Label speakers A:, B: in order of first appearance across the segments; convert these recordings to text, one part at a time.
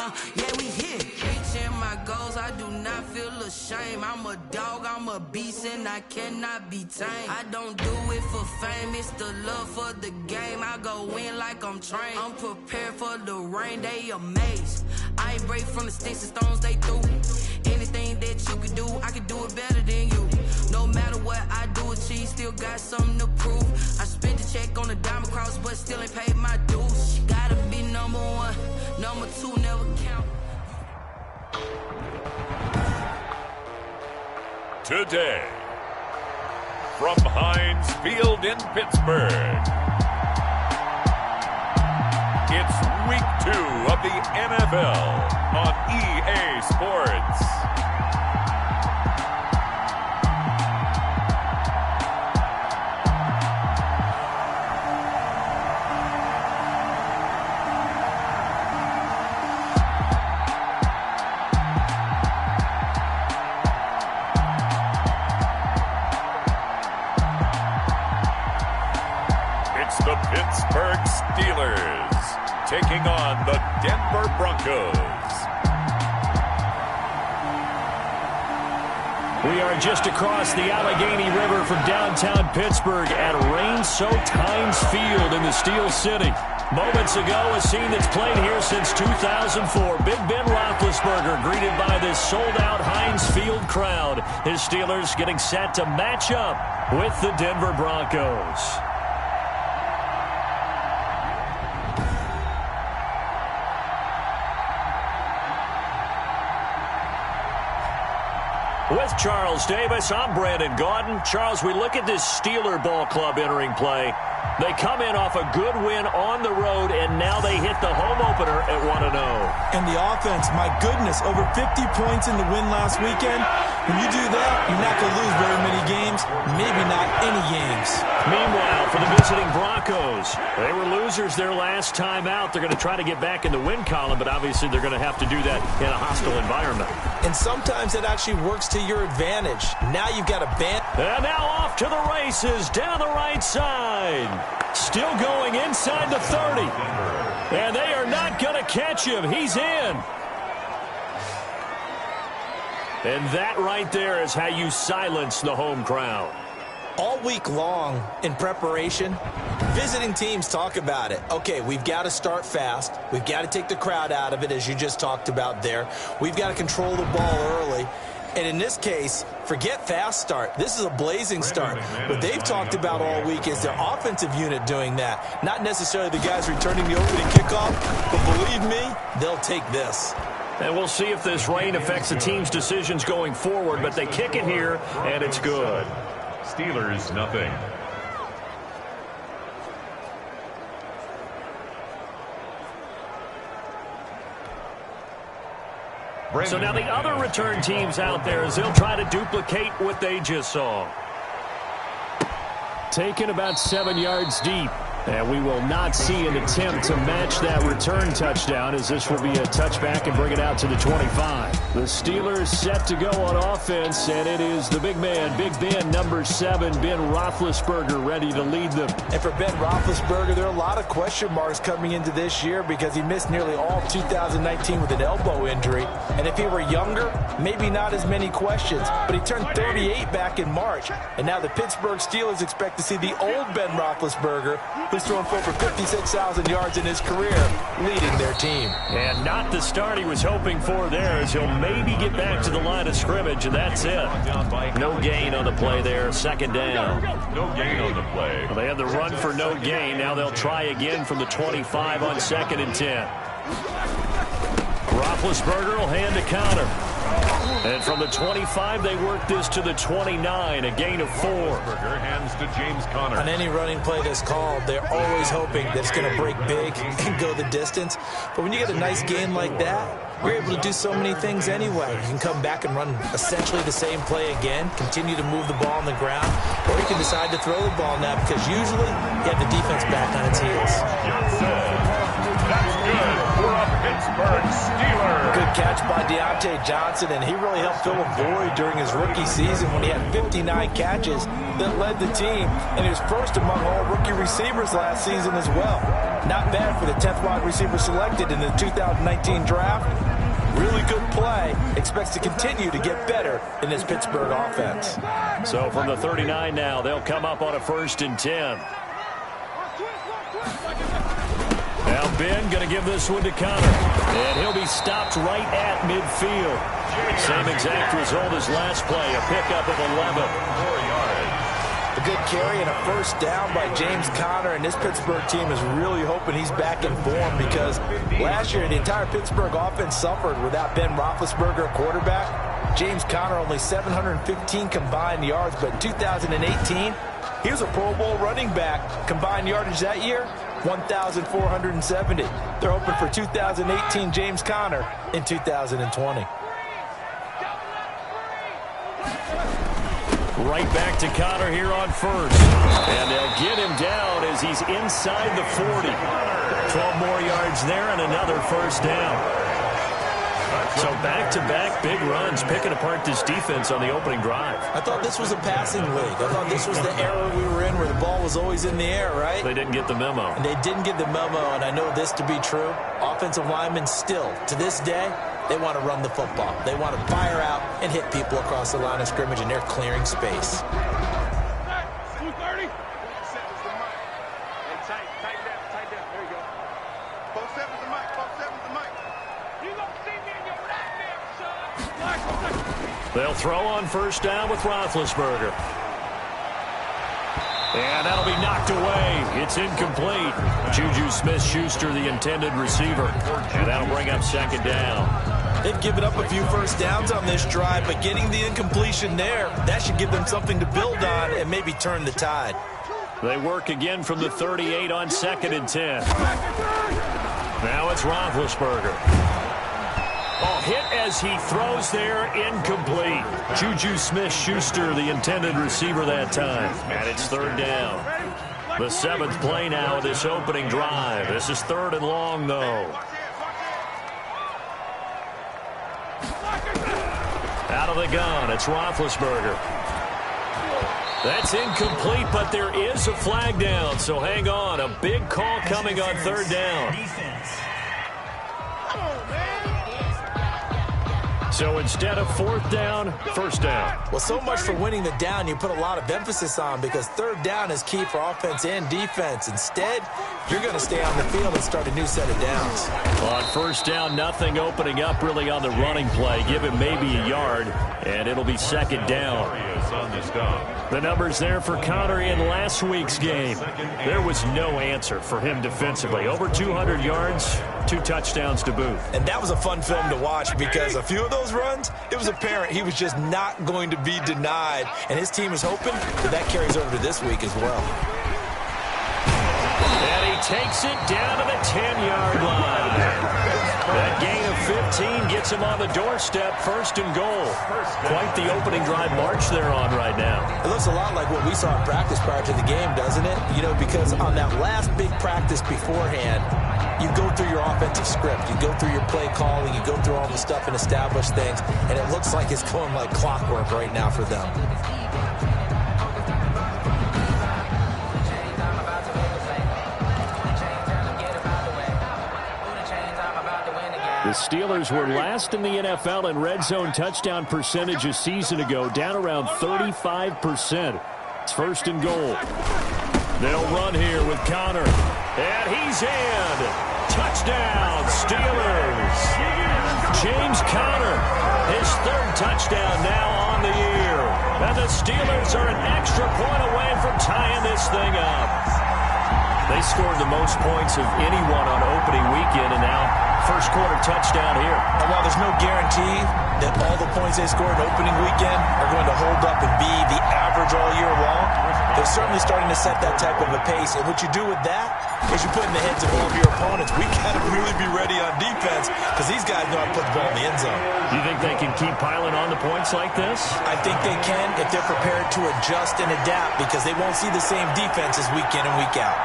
A: Yeah, we here. Reaching my goals, I do not feel ashamed. I'm a dog, I'm a beast, and I cannot be tamed. I don't do it for fame, it's the love for the game. I go in like I'm trained. I'm prepared for the rain, they amazed. I ain't break from the sticks and stones they threw. Anything that you can do, I can do it better than you. No matter what I do, achieve, still got something to prove. I spent the check on the diamond cross, but still ain't paid my dues. Gotta be number one, number two never count.
B: Today, from Heinz Field in Pittsburgh, it's week 2 of the NFL on EA Sports. The Pittsburgh Steelers taking on the Denver Broncos.
C: We are just across the Allegheny River from downtown Pittsburgh at rain-soaked Heinz Field in the Steel City. Moments ago, a scene that's played here since 2004. Big Ben Roethlisberger greeted by this sold-out Heinz Field crowd. His Steelers getting set to match up with the Denver Broncos. With Charles Davis, I'm Brandon Gaudin. Charles, we look at this Steeler ball club entering play. They come in off a good win on the road, and now they hit the home opener at 1-0.
D: And the offense, my goodness, over 50 points in the win last weekend. When you do that, you're not going to lose very many games, maybe not any games.
C: Meanwhile, for the visiting Broncos, they were losers their last time out. They're going to try to get back in the win column, but obviously they're going to have to do that in a hostile environment.
D: And sometimes it actually works to your advantage. Now you've got a band.
C: And now off to the races down the right side. Still going inside the 30. And they are not going to catch him. He's in. And that right there is how you silence the home crowd.
D: All week long in preparation, visiting teams talk about it. Okay, we've got to start fast. We've got to take the crowd out of it, as you just talked about there. We've got to control the ball early. And in this case, forget fast start. This is a blazing start. What they've talked about all week is their offensive unit doing that. Not necessarily the guys returning the opening kickoff, but believe me, they'll take this.
C: And we'll see if this rain affects the team's decisions going forward, but they kick it here, and it's good.
B: Steelers, nothing.
C: So now the other return teams out there as they'll try to duplicate what they just saw. Taken about 7 yards deep. And we will not see an attempt to match that return touchdown, as this will be a touchback and bring it out to the 25. The Steelers set to go on offense, and it is the big man, Big Ben, number 7, Ben Roethlisberger, ready to lead them.
D: And for Ben Roethlisberger, there are a lot of question marks coming into this year because he missed nearly all of 2019 with an elbow injury. And if he were younger, maybe not as many questions. But he turned 38 back in March. And now the Pittsburgh Steelers expect to see the old Ben Roethlisberger, who's thrown for over 56,000 yards in his career, leading their team.
C: And not the start he was hoping for there, as he'll maybe get back to the line of scrimmage, and that's it. No gain on the play there, second down.
B: No gain on the play.
C: Well, they had the run for no gain. Now they'll try again from the 25 on 2nd and 10. Roethlisberger will hand a counter. And from the 25, they work this to the 29, a gain of 4.
B: Hands to James Conner.
D: On any running play that's called, they're always hoping that it's going to break big and go the distance. But when you get a nice gain like that, you're able to do so many things anyway. You can come back and run essentially the same play again, continue to move the ball on the ground, or you can decide to throw the ball now because usually you have the defense back on its heels.
B: That's good for a Pittsburgh Steelers.
D: Good catch by Deontay Johnson, and he really helped fill a void during his rookie season when he had 59 catches that led the team, and he was first among all rookie receivers last season as well. Not bad for the 10th wide receiver selected in the 2019 draft. Really good play. Expects to continue to get better in this Pittsburgh offense.
C: So from the 39 now, they'll come up on a 1st and 10. Now Ben going to give this one to Connor. And he'll be stopped right at midfield. Same exact result as last play, a pickup of 11.
D: A good carry and a first down by James Conner, and this Pittsburgh team is really hoping he's back in form because last year the entire Pittsburgh offense suffered without Ben Roethlisberger at quarterback. James Conner only 715 combined yards, but in 2018, he was a Pro Bowl running back. Combined yardage that year, 1,470. They're hoping for 2018 James Conner in 2020.
C: Right back to Connor here on 1st. And they'll get him down as he's inside the 40. 12 more yards there and another first down. So back-to-back big runs, picking apart this defense on the opening drive.
D: I thought this was a passing league. I thought this was the era we were in where the ball was always in the air, right?
C: They didn't get the memo.
D: And they didn't get the memo, and I know this to be true. Offensive linemen still, to this day, they want to run the football. They want to fire out and hit people across the line of scrimmage, and they're clearing space.
E: 230. Tight down. There you go. 4-7's the mic. 4-7's the mic. You gonna see me in your nightmare, son.
C: They'll throw on 1st down with Roethlisberger. And that'll be knocked away. It's incomplete. Juju Smith-Schuster, the intended receiver. And that'll bring up 2nd down.
D: They've given up a few first downs on this drive, but getting the incompletion there, that should give them something to build on and maybe turn the tide.
C: They work again from the 38 on 2nd and 10. Now it's Roethlisberger. Oh, hit as he throws there, incomplete. Juju Smith-Schuster, the intended receiver that time. And it's 3rd down. The 7th play now of this opening drive. This is 3rd and long, though. Out of the gun, it's Roethlisberger. That's incomplete, but there is a flag down, so hang on. A big call coming on 3rd down. So instead of 4th down, 1st down.
D: Well, so much for winning the down you put a lot of emphasis on because 3rd down is key for offense and defense. Instead, you're going to stay on the field and start a new set of downs.
C: On 1st down, nothing opening up really on the running play. Give him maybe a yard, and it'll be 2nd down. The numbers there for Connor in last week's game. There was no answer for him defensively. Over 200 yards, 2 touchdowns to boot.
D: And that was a fun film to watch because a few of those runs, it was apparent he was just not going to be denied. And his team is hoping that carries over to this week as well.
C: And he takes it down to the 10-yard line. That gain of 15 gets him on the doorstep, 1st and goal. Quite the opening drive march they're on right now.
D: It looks a lot like what we saw in practice prior to the game, doesn't it? You know, because on that last big practice beforehand, you go through your offensive script. You go through your play calling. You go through all the stuff and establish things. And it looks like it's going like clockwork right now for them.
C: The Steelers were last in the NFL in red zone touchdown percentage a season ago, down around 35%. It's 1st and goal. They'll run here with Connor. And he's in. Touchdown, Steelers. James Conner, his 3rd touchdown now on the year. And the Steelers are an extra point away from tying this thing up. They scored the most points of anyone on opening weekend, and now first quarter touchdown here.
D: And while there's no guarantee that all the points they scored opening weekend are going to hold up and be the average all year long, they're certainly starting to set that type of a pace. And what you do with that is you put in the heads of all of your opponents, we got to really be ready on defense because these guys know how to put the ball in the end zone.
C: You think they can keep piling on the points like this?
D: I think they can if they're prepared to adjust and adapt because they won't see the same defenses week in and week out.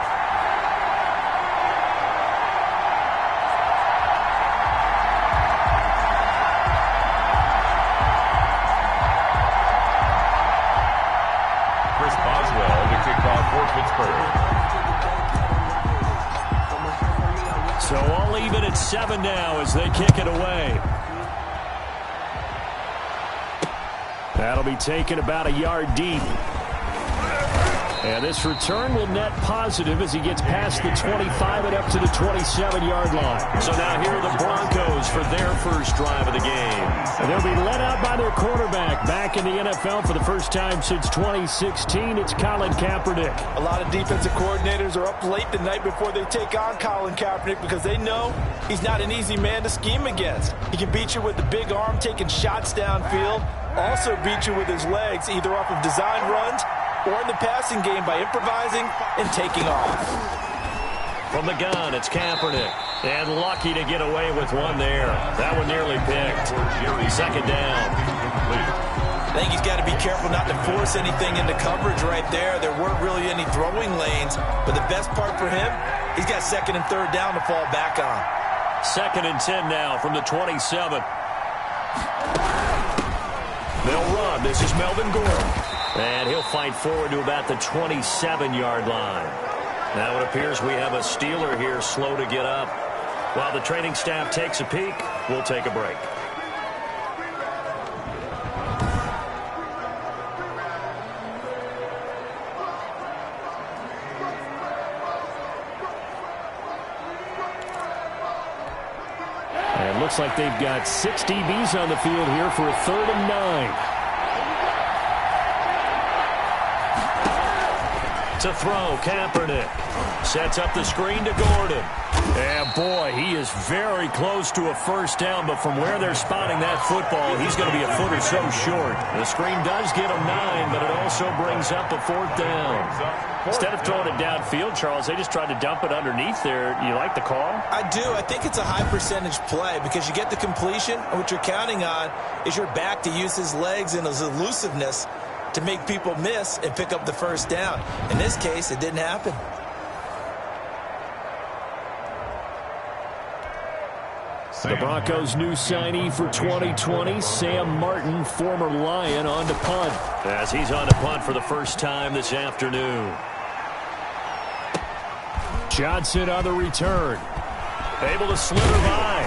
C: So all even at 7 now as they kick it away. That'll be taken about a yard deep. And this return will net positive as he gets past the 25 and up to the 27-yard line. So now here are the Broncos for their first drive of the game. And they'll be led out by their quarterback. Back in the NFL for the first time since 2016, it's Colin Kaepernick.
D: A lot of defensive coordinators are up late the night before they take on Colin Kaepernick because they know he's not an easy man to scheme against. He can beat you with the big arm, taking shots downfield, also beat you with his legs, either off of design runs or in the passing game by improvising and taking off.
C: From the gun, it's Kaepernick. And lucky to get away with one there. That one nearly picked. Second down.
D: I think he's got to be careful not to force anything into coverage right there. There weren't really any throwing lanes. But the best part for him, he's got second and third down to fall back on.
C: Second and 10 now from the 27. They'll run. This is Melvin Gordon. And he'll fight forward to about the 27-yard line. Now it appears we have a Steeler here slow to get up. While the training staff takes a peek, we'll take a break. And it looks like they've got 6 DBs on the field here for a 3rd and 9. To throw, Kaepernick sets up the screen to Gordon. And boy, he is very close to a first down, but from where they're spotting that football, he's going to be a foot or so short. The screen does get him 9, but it also brings up a 4th down. Instead of throwing it downfield, Charles, they just tried to dump it underneath there. You like the call?
D: I do. I think it's a high percentage play because you get the completion, and what you're counting on is your back to use his legs and his elusiveness to make people miss and pick up the first down. In this case, it didn't happen.
C: The Broncos' new signee for 2020, Sam Martin, former Lion, on to punt. As he's on to punt for the first time this afternoon. Johnson on the return. Able to slither by.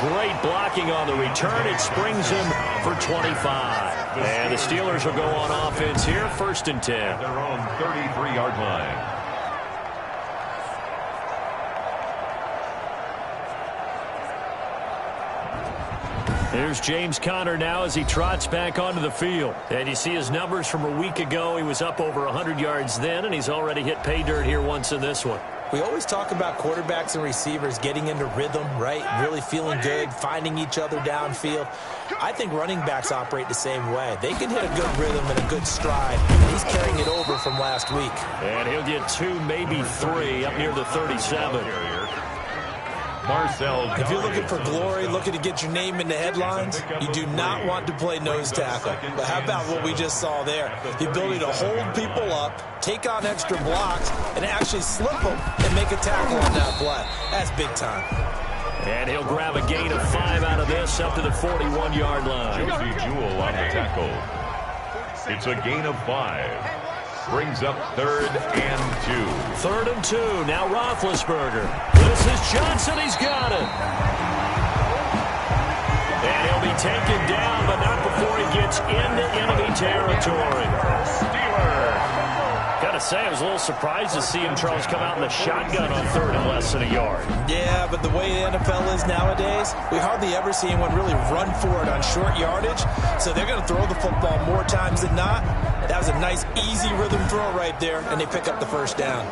C: Great blocking on the return. It springs him for 25. And the Steelers will go on offense here, 1st and 10.
B: Their own 33-yard line.
C: Here's James Conner now as he trots back onto the field. And you see his numbers from a week ago. He was up over 100 yards then, and he's already hit pay dirt here once in this one.
D: We always talk about quarterbacks and receivers getting into rhythm, right? Really feeling good, finding each other downfield. I think running backs operate the same way. They can hit a good rhythm and a good stride. He's carrying it over from last week.
C: And he'll get 2, maybe 3 up near the 37.
D: If you're looking for glory, looking to get your name in the headlines, you do not want to play nose tackle. But how about what we just saw there? The ability to hold people up, take on extra blocks, and actually slip them and make a tackle on that play. That's big time.
C: And he'll grab a gain of 5 out of this up to the 41-yard line.
B: Josie Jewell on the tackle. It's a gain of 5. Brings up 3rd and 2.
C: 3rd and 2. Now Roethlisberger. This is Johnson. He's got it. And he'll be taken down, but not before he gets into enemy territory.
B: Steelers.
C: Got to say, I was a little surprised to see him, Charles, come out in the shotgun on 3rd and less than a yard.
D: Yeah, but the way the NFL is nowadays, we hardly ever see anyone really run for it on short yardage. So they're going to throw the football more times than not. That was a nice, easy rhythm throw right there, and they pick up the first down.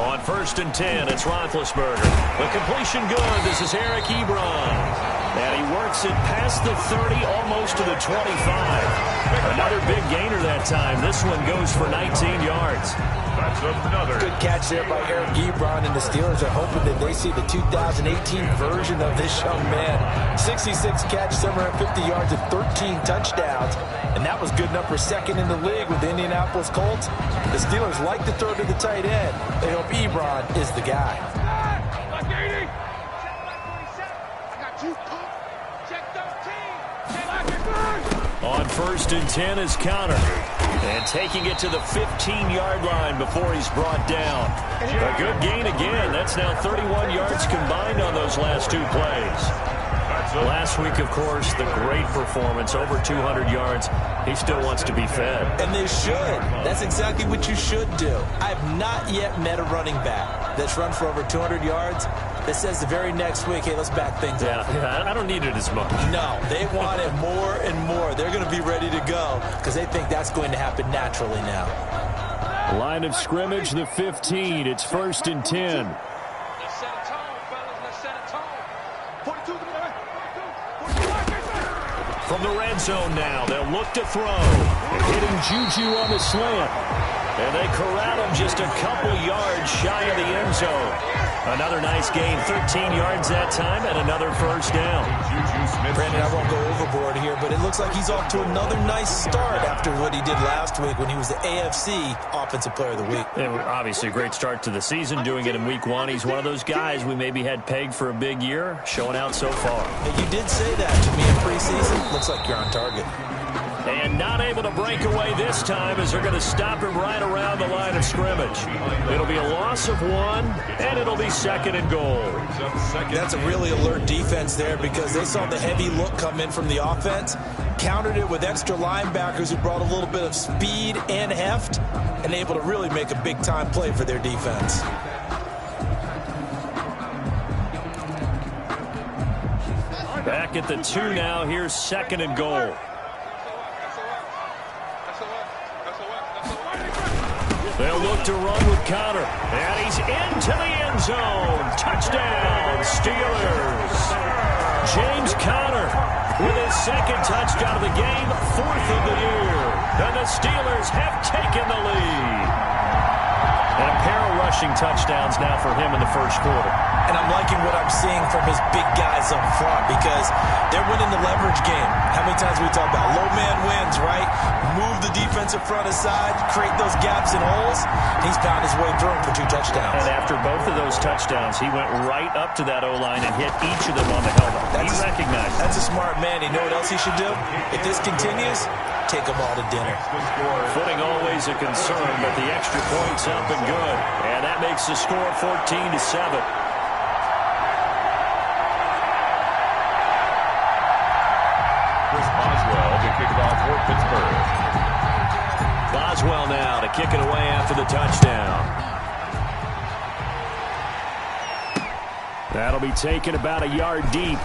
C: On 1st and 10, it's Roethlisberger. The completion good. This is Eric Ebron. And he works it past the 30, almost to the 25. Another big gainer that time. This one goes for 19 yards.
B: That's another.
D: Good catch there by Eric Ebron, and the Steelers are hoping that they see the 2018 version of this young man. 66 catch, 750 yards, and 13 touchdowns. And that was good enough for 2nd in the league with the Indianapolis Colts. The Steelers like to throw to the tight end. They hope Ebron is the guy.
C: On 1st and 10 is Counter. And taking it to the 15-yard line before he's brought down. A good gain again. That's now 31 yards combined on those last 2 plays. Last week, of course, the great performance, over 200 yards. He still wants to be fed.
D: And they should. That's exactly what you should do. I have not yet met a running back that's run for over 200 yards that says the very next week, hey, let's back things up.
C: Yeah, I don't need it as much.
D: No, they want it more and more. They're going to be ready to go because they think that's going to happen naturally now.
C: Line of scrimmage, the 15. It's 1st and 10.
E: Let's set a tone, fellas. Let's set a tone. 42 to the right. 42.
C: From the red zone now, they'll look to throw. Hitting Juju on the slant. And they corral him just a couple yards shy of the end zone. Another nice gain, 13 yards that time, and another first down.
D: Brandon, I won't go overboard here, but it looks like he's off to another nice start after what he did last week when he was the AFC Offensive Player of the Week.
C: And obviously a great start to the season, doing it in week 1. He's one of those guys we maybe had pegged for a big year, showing out so far.
D: You did say that to me in preseason. Looks like you're on target.
C: And not able to break away this time as they're going to stop him right around the line of scrimmage. It'll be a loss of 1, and it'll be 2nd and goal.
D: That's a really alert defense there because they saw the heavy look come in from the offense, countered it with extra linebackers who brought a little bit of speed and heft, and able to really make a big-time play for their defense.
C: Back at the 2 now. Here's 2nd and goal. They'll look to run with Counter. And he's into the end zone. Touchdown, Steelers. James Conner with his 2nd touchdown of the game, 4th of the year. And the Steelers have taken the lead. And a pair of rushing touchdowns now for him in the 1st quarter.
D: And I'm liking what I'm seeing from his big guys up front because they're winning the leverage game. How many times we talk about low man wins, right? Move the defensive front aside, create those gaps and holes. He's found his way through for 2 touchdowns.
C: And after both of those touchdowns, he went right up to that O-line and hit each of them on the helmet. He recognized it.
D: That's a smart man. You know what else he should do? If this continues, take them all to dinner.
C: Footing always a concern, but the extra point's up and good. And that makes the score 14-7.
B: Boswell to kick it off for Pittsburgh.
C: Boswell now to kick it away after the touchdown. That'll be taken about a yard deep.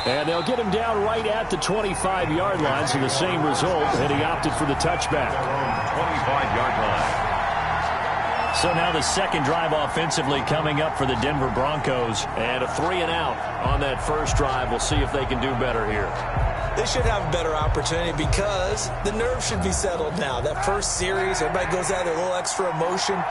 C: And they'll get him down right at the 25-yard line, so the same result, and he opted for the touchback.
B: 25-yard line.
C: So now the 2nd drive offensively coming up for the Denver Broncos. And a 3-and-out on that 1st drive. We'll see if they can do better here.
D: They should have a better opportunity because the nerves should be settled now. That 1st series, everybody goes out there, a little extra emotion.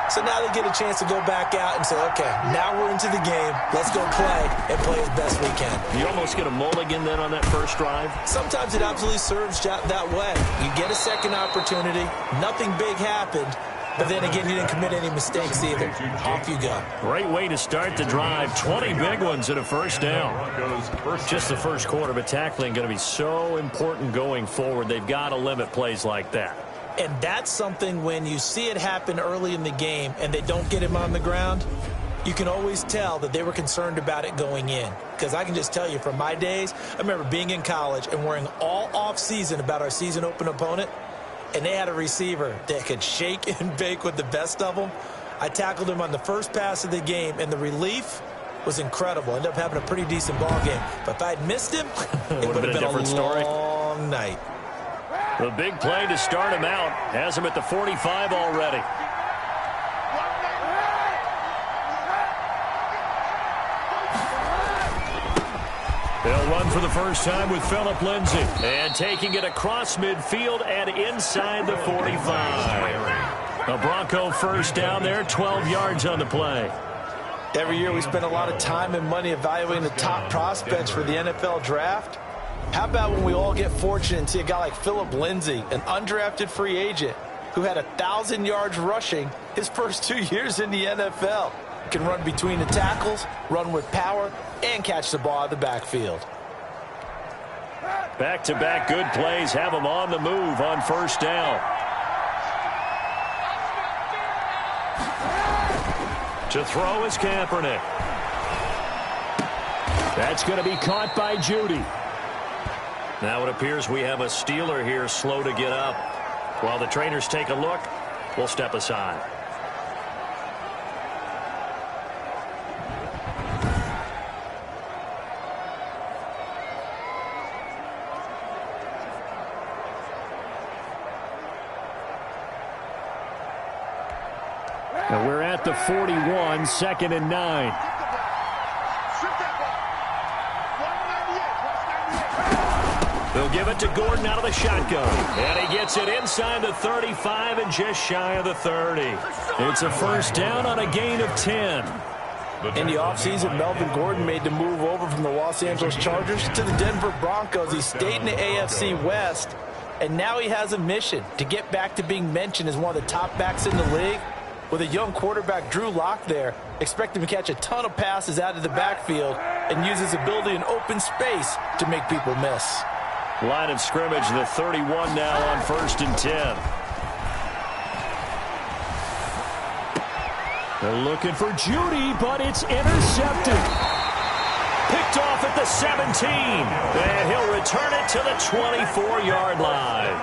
D: So now they get a chance to go back out and say, okay, now we're into the game. Let's go play and play as best we can.
C: You almost get a mulligan then on that 1st drive?
D: Sometimes it absolutely serves that way. You get a 2nd opportunity. Nothing big happened. But then again, you didn't commit any mistakes either. Off you go.
C: Great way to start the drive. 20 big ones and a 1st down. Just the 1st quarter, but tackling going to be so important going forward. They've got to limit plays like that.
D: And that's something when you see it happen early in the game and they don't get him on the ground, you can always tell that they were concerned about it going in. Because I can just tell you from my days, I remember being in college and worrying all off-season about our season open opponent. And they had a receiver that could shake and bake with the best of them. I tackled him on the 1st pass of the game, and the relief was incredible. Ended up having a pretty decent ball game. But if I'd missed him, it would have been a long night.
C: The big play to start him out has him at the 45 already. They'll run for the 1st time with Phillip Lindsay. And taking it across midfield and inside the 45. A Bronco 1st down there, 12 yards on the play.
D: Every year we spend a lot of time and money evaluating the top prospects for the NFL draft. How about when we all get fortunate and see a guy like Phillip Lindsay, an undrafted free agent, who had 1,000 yards rushing his first 2 years in the NFL. Can run between the tackles, run with power, and catch the ball out of the backfield.
C: Back-to-back good plays have him on the move on first down. To throw is Kaepernick. That's going to be caught by Judy. Now it appears we have a Steeler here slow to get up. While the trainers take a look, we'll step aside. And we're at the 41, 2nd and 9. They'll give it to Gordon out of the shotgun. And he gets it inside the 35 and just shy of the 30. It's a first down on a gain of 10.
D: In the offseason, Melvin Gordon made the move over from the Los Angeles Chargers to the Denver Broncos. He stayed in the AFC West, and now he has a mission to get back to being mentioned as one of the top backs in the league. With a young quarterback, Drew Lock there, expect him to catch a ton of passes out of the backfield and use his ability in open space to make people miss.
C: Line of scrimmage, the 31 now on 1st and 10. They're looking for Judy, but it's intercepted. Picked off at the 17. And he'll return it to the 24-yard line.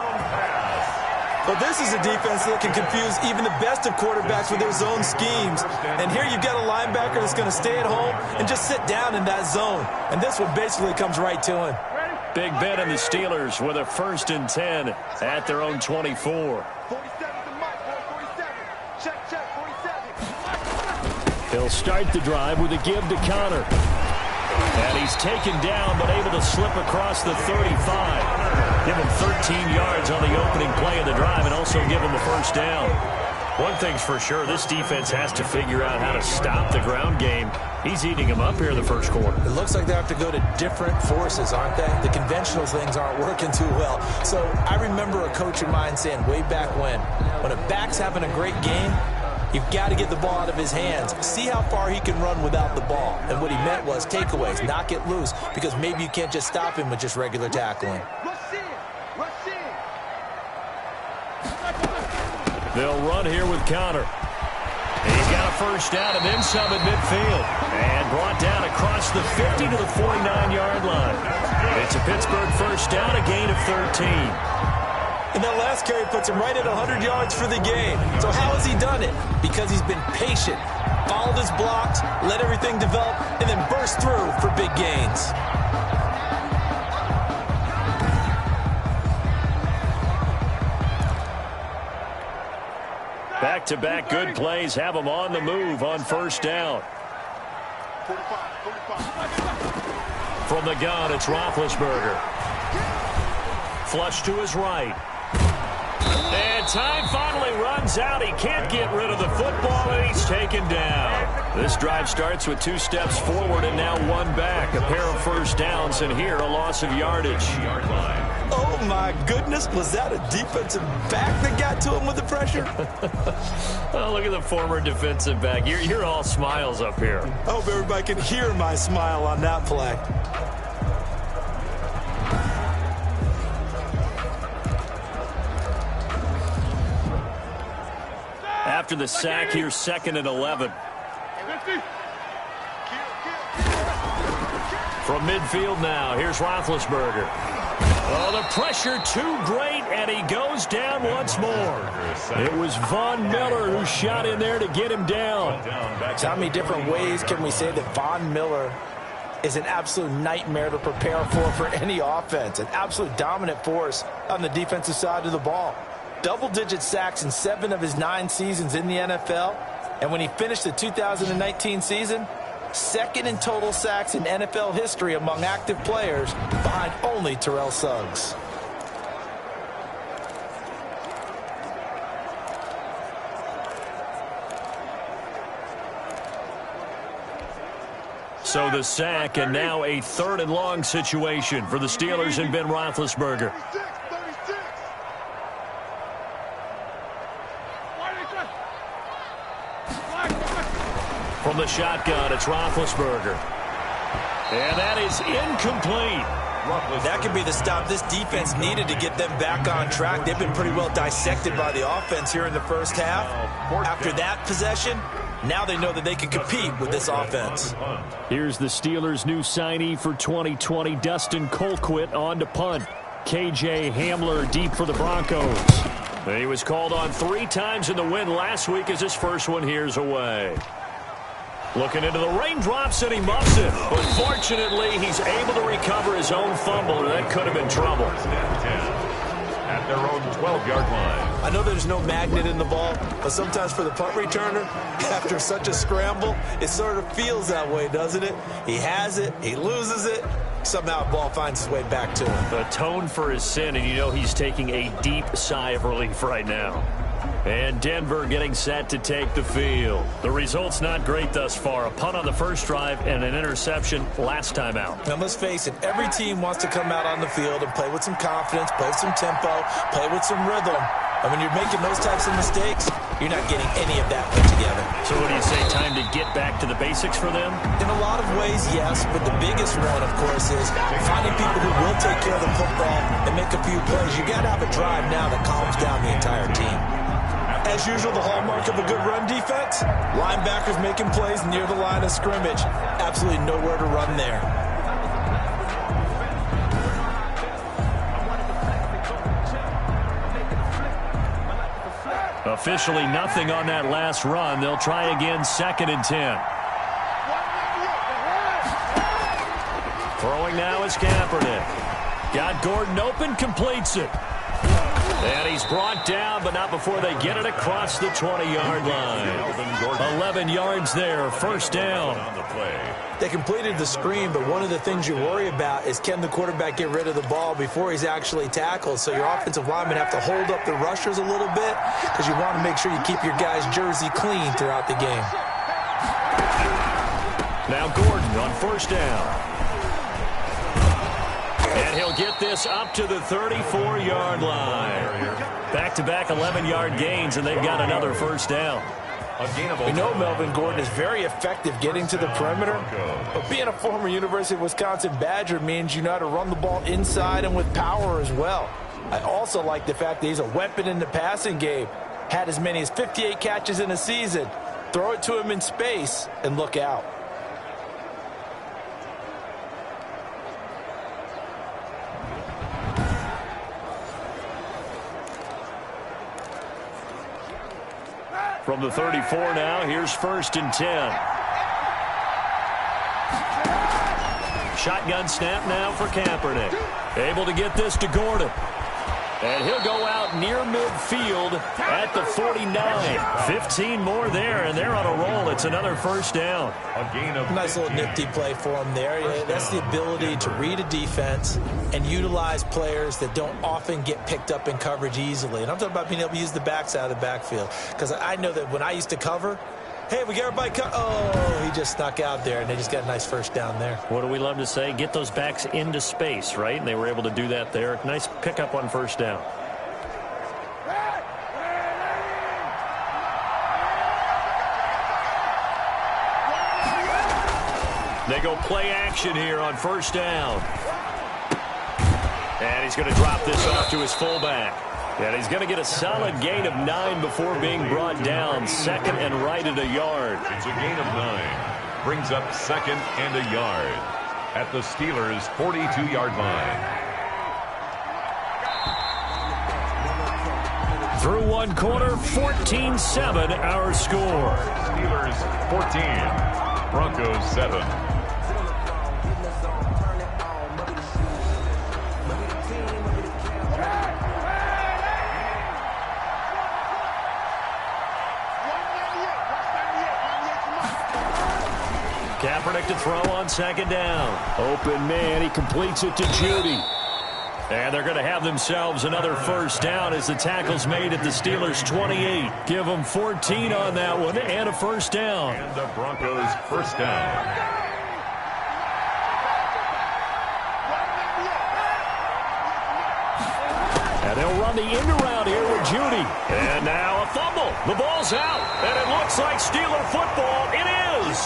D: Well, this is a defense that can confuse even the best of quarterbacks with their zone schemes. And here you've got a linebacker that's going to stay at home and just sit down in that zone. And this one basically comes right to him.
C: Big Ben and the Steelers with a 1st and 10 at their own 24.
E: 47 to Mike, 47. Check, 47.
C: He'll start the drive with a give to Connor. And he's taken down, but able to slip across the 35. Give him 13 yards on the opening play of the drive and also give him a first down. One thing's for sure, this defense has to figure out how to stop the ground game. He's eating them up here in the first quarter.
D: It looks like they have to go to different forces, aren't they? The conventional things aren't working too well. So I remember a coach of mine saying way back when a back's having a great game, you've got to get the ball out of his hands. See how far he can run without the ball. And what he meant was takeaways, not get loose, because maybe you can't just stop him with just regular tackling.
C: They'll run here with Connor. He's got a first down and then some at midfield. And brought down across the 50 to the 49-yard line. It's a Pittsburgh first down, a gain of 13.
D: And that last carry puts him right at 100 yards for the game. So how has he done it? Because he's been patient, followed his blocks, let everything develop, and then burst through for big gains.
C: Back-to-back good plays have him on the move on first down.
E: 45.
C: From the gun, it's Roethlisberger. Flush to his right. And time finally runs out. He can't get rid of the football, and he's taken down. This drive starts with 2 steps forward and now 1 back. A pair of first downs, and here a loss of yardage.
D: Oh, my goodness. Was that a defensive back that got to him with the pressure?
C: Oh, look at the former defensive back. You're all smiles up here.
D: I hope everybody can hear my smile on that play.
C: After the sack, here's 2nd and 11. From midfield now, here's Roethlisberger. Oh, the pressure too great, and he goes down once more. It was Von Miller who shot in there to get him down.
D: So how many different ways can we say that Von Miller is an absolute nightmare to prepare for any offense? An absolute dominant force on the defensive side of the ball. Double-digit sacks in 7 of his 9 seasons in the NFL. And when he finished the 2019 season, 2nd in total sacks in NFL history among active players, behind only Terrell Suggs.
C: So the sack, and now a 3rd and long situation for the Steelers and Ben Roethlisberger. From From the shotgun, it's Roethlisberger. And that is incomplete.
D: That could be the stop this defense needed to get them back on track. They've been pretty well dissected by the offense here in the first half. After that possession, now they know that they can compete with this offense.
C: Here's the Steelers' new signee for 2020, Dustin Colquitt, on to punt. KJ Hamler deep for the Broncos. He was called on 3 times in the win last week as his first one here's away. Looking into the raindrops, and he muffs it. But fortunately, he's able to recover his own fumble, or that could have been trouble.
B: At their own 12-yard line.
D: I know there's no magnet in the ball, but sometimes for the punt returner, after such a scramble, it sort of feels that way, doesn't it? He has it, he loses it, somehow the ball finds its way back to him.
C: Atone for his sin, and you know he's taking a deep sigh of relief right now. And Denver getting set to take the field. The result's not great thus far. A punt on the first drive and an interception last time out.
D: Now, let's face it, every team wants to come out on the field and play with some confidence, play with some tempo, play with some rhythm. And when you're making those types of mistakes, you're not getting any of that put together.
C: So what do you say, time to get back to the basics for them?
D: In a lot of ways, yes, but the biggest one, of course, is finding people who will take care of the football and make a few plays. You got to have a drive now that calms down the entire team. As usual, the hallmark of a good run defense, linebackers making plays near the line of scrimmage. Absolutely nowhere to run there.
C: Officially nothing on that last run. They'll try again, 2nd and 10. Throwing now is Kaepernick. Got Gordon open, completes it. And he's brought down, but not before they get it across the 20-yard line. 11 yards there, first down.
D: They completed the screen, but one of the things you worry about is can the quarterback get rid of the ball before he's actually tackled? So your offensive linemen have to hold up the rushers a little bit because you want to make sure you keep your guy's jersey clean throughout the game.
C: Now Gordon on first down. And he'll get this up to the 34-yard line. Back-to-back 11-yard gains, and they've got another first down.
D: We know Melvin Gordon is very effective getting to the perimeter, but being a former University of Wisconsin Badger means you know how to run the ball inside and with power as well. I also like the fact that he's a weapon in the passing game. Had as many as 58 catches in a season. Throw it to him in space and look out.
C: From the 34 now, here's 1st and 10. Shotgun snap now for Kaepernick. Able to get this to Gordon. And he'll go out near midfield at the 49. 15 more there, and they're on a roll. It's another first down.
D: Nice little nifty play for him there. That's the ability to read a defense and utilize players that don't often get picked up in coverage easily. And I'm talking about being able to use the backside of the backfield. Because I know that when I used to cover, hey, we got everybody oh, he just snuck out there, and they just got a nice first down there.
C: What do we love to say? Get those backs into space, right? And they were able to do that there. Nice pickup on first down. They go play action here on first down. And he's going to drop this off to his fullback. And he's going to get a solid gain of 9 before being brought down. 2nd and right at a yard.
B: It's a gain of 9. Brings up 2nd and a yard at the Steelers' 42-yard line.
C: Through one quarter, 14-7 our score.
B: Steelers 14, Broncos 7.
C: Kaepernick to throw on 2nd down. Open man, he completes it to Judy. And they're going to have themselves another first down as the tackle's made at the Steelers' 28. Give them 14 on that one and a first down.
B: And the Broncos first down.
C: And they'll run the end around here with Judy. And now a fumble. The ball's out. And it looks like Steeler football. It is.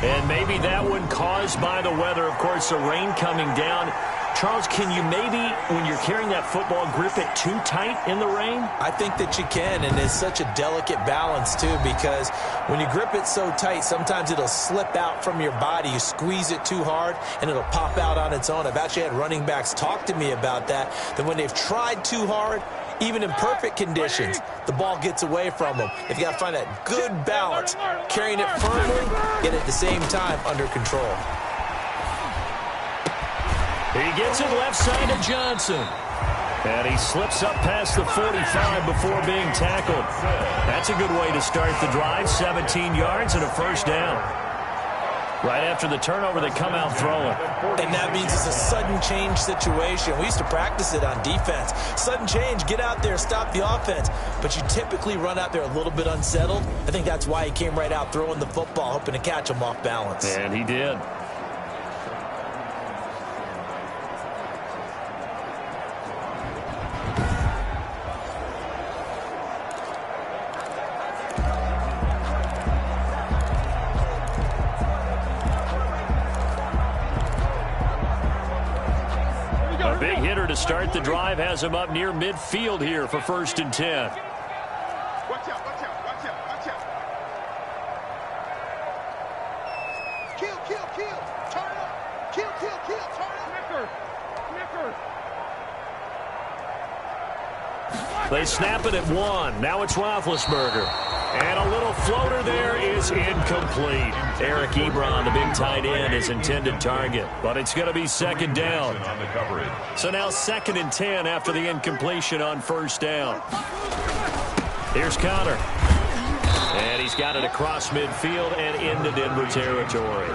C: And maybe that one caused by the weather. Of course, the rain coming down. Charles, can you maybe, when you're carrying that football, grip it too tight in the rain?
D: I think that you can, and it's such a delicate balance, too, because when you grip it so tight, sometimes it'll slip out from your body. You squeeze it too hard, and it'll pop out on its own. I've actually had running backs talk to me about that when they've tried too hard, even in perfect conditions, the ball gets away from them. If you got to find that good balance, carrying it firmly, yet at the same time under control.
C: He gets it left side to Johnson. And he slips up past the 45 before being tackled. That's a good way to start the drive. 17 yards and a first down. Right after the turnover, they come out throwing.
D: And that means it's a sudden change situation. We used to practice it on defense. Sudden change, get out there, stop the offense. But you typically run out there a little bit unsettled. I think that's why he came right out throwing the football, hoping to catch him off balance.
C: And he did. A big hitter to start the drive has him up near midfield here for 1st and 10.
E: Watch out, watch out, watch out, watch out. Kill, kill, kill. Turn it up. Kill, kill, kill. Turn it up.
C: They snap it at 1. Now it's Roethlisberger. And a little floater there is incomplete. Eric Ebron, the big tight end, his intended target. But it's going to be 2nd down. So now 2nd and 10 after the incompletion on 1st down. Here's Connor. And he's got it across midfield and into Denver territory.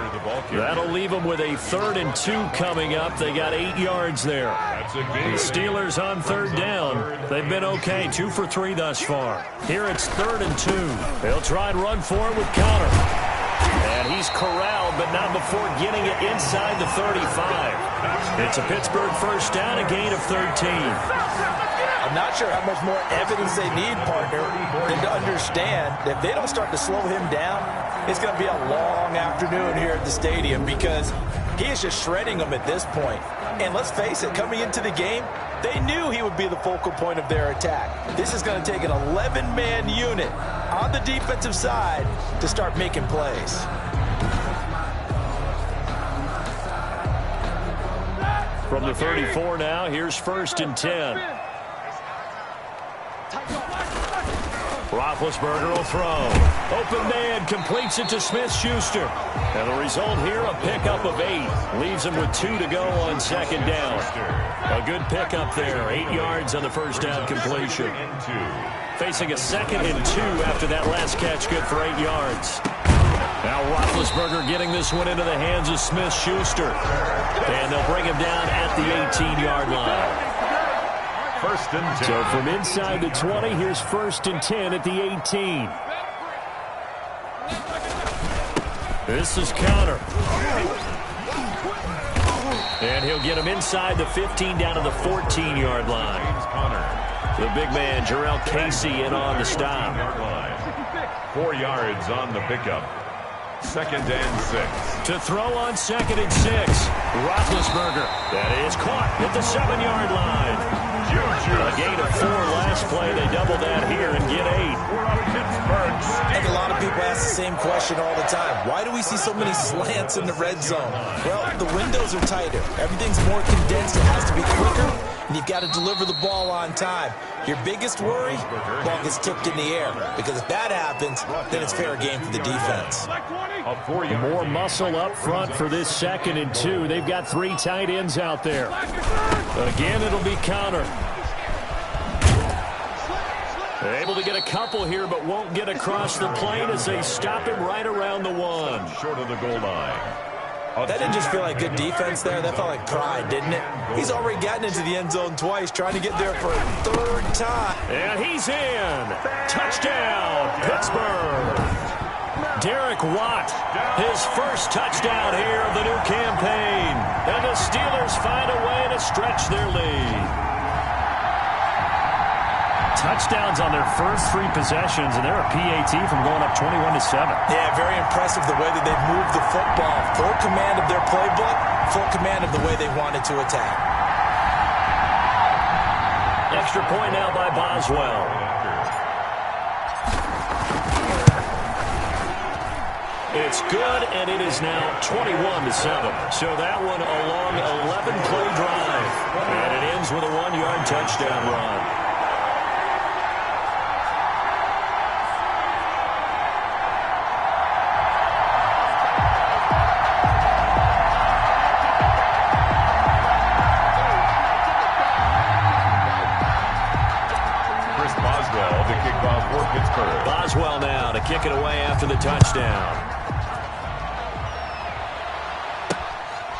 C: That'll leave them with a 3rd and 2 coming up. They got 8 yards there. The Steelers on 3rd down. They've been okay, 2 for 3 thus far. Here it's 3rd and 2. They'll try and run for it with Connor. And he's corralled, but not before getting it inside the 35. It's a Pittsburgh first down, a gain of 13.
D: I'm not sure how much more evidence they need, partner, than to understand that if they don't start to slow him down, it's going to be a long afternoon here at the stadium because he is just shredding them at this point. And let's face it, coming into the game, they knew he would be the focal point of their attack. This is going to take an 11-man unit on the defensive side to start making plays.
C: From the 34 now, here's 1st and 10. Roethlisberger will throw. Open man completes it to Smith-Schuster. And the result here, a pickup of 8. Leaves him with 2 to go on 2nd down. A good pickup there. 8 yards on the first down completion. Facing a 2nd and 2 after that last catch, good for 8 yards. Now Roethlisberger getting this one into the hands of Smith-Schuster. And they'll bring him down at the 18-yard line.
B: 1st and 10.
C: So from inside the 20, here's 1st and 10 at the 18. This is Connor. And he'll get him inside the 15 down to the 14-yard line. The big man, Jarrell Casey, in on the stop.
B: 4 yards on the pickup. 2nd and 6.
C: To throw on 2nd and 6. Roethlisberger. That is caught at the 7-yard line. A gain of 4 last play. They double that here and get 8.
D: I think a lot of people ask the same question all the time. Why do we see so many slants in the red zone? Well, the windows are tighter. Everything's more condensed. It has to be quicker, and you've got to deliver the ball on time. Your biggest worry, ball gets tipped in the air. Because if that happens, then it's fair game for the defense.
C: More muscle up front for this 2nd and 2. They've got 3 tight ends out there. Again, it'll be Connor. They're able to get a couple here, but won't get across the plane as they stop him right around the 1.
B: Short of the goal line.
D: That didn't just feel like good defense there. That felt like pride, didn't it? He's already gotten into the end zone twice, trying to get there for a 3rd time.
C: And he's in. Touchdown, Pittsburgh. Derek Watt, his first touchdown here of the new campaign. And the Steelers find a way to stretch their lead. Touchdowns on their first 3 possessions, and they're a PAT from going up 21-7.
D: Yeah, very impressive the way that they've moved the football. Full command of their playbook, full command of the way they wanted to attack.
C: Extra point now by Boswell. It's good, and it is now 21-7. So that one a long 11-play drive. And it ends with a 1-yard touchdown run.
B: Boswell, the kickoff for Pittsburgh.
C: Boswell now to kick it away after the touchdown.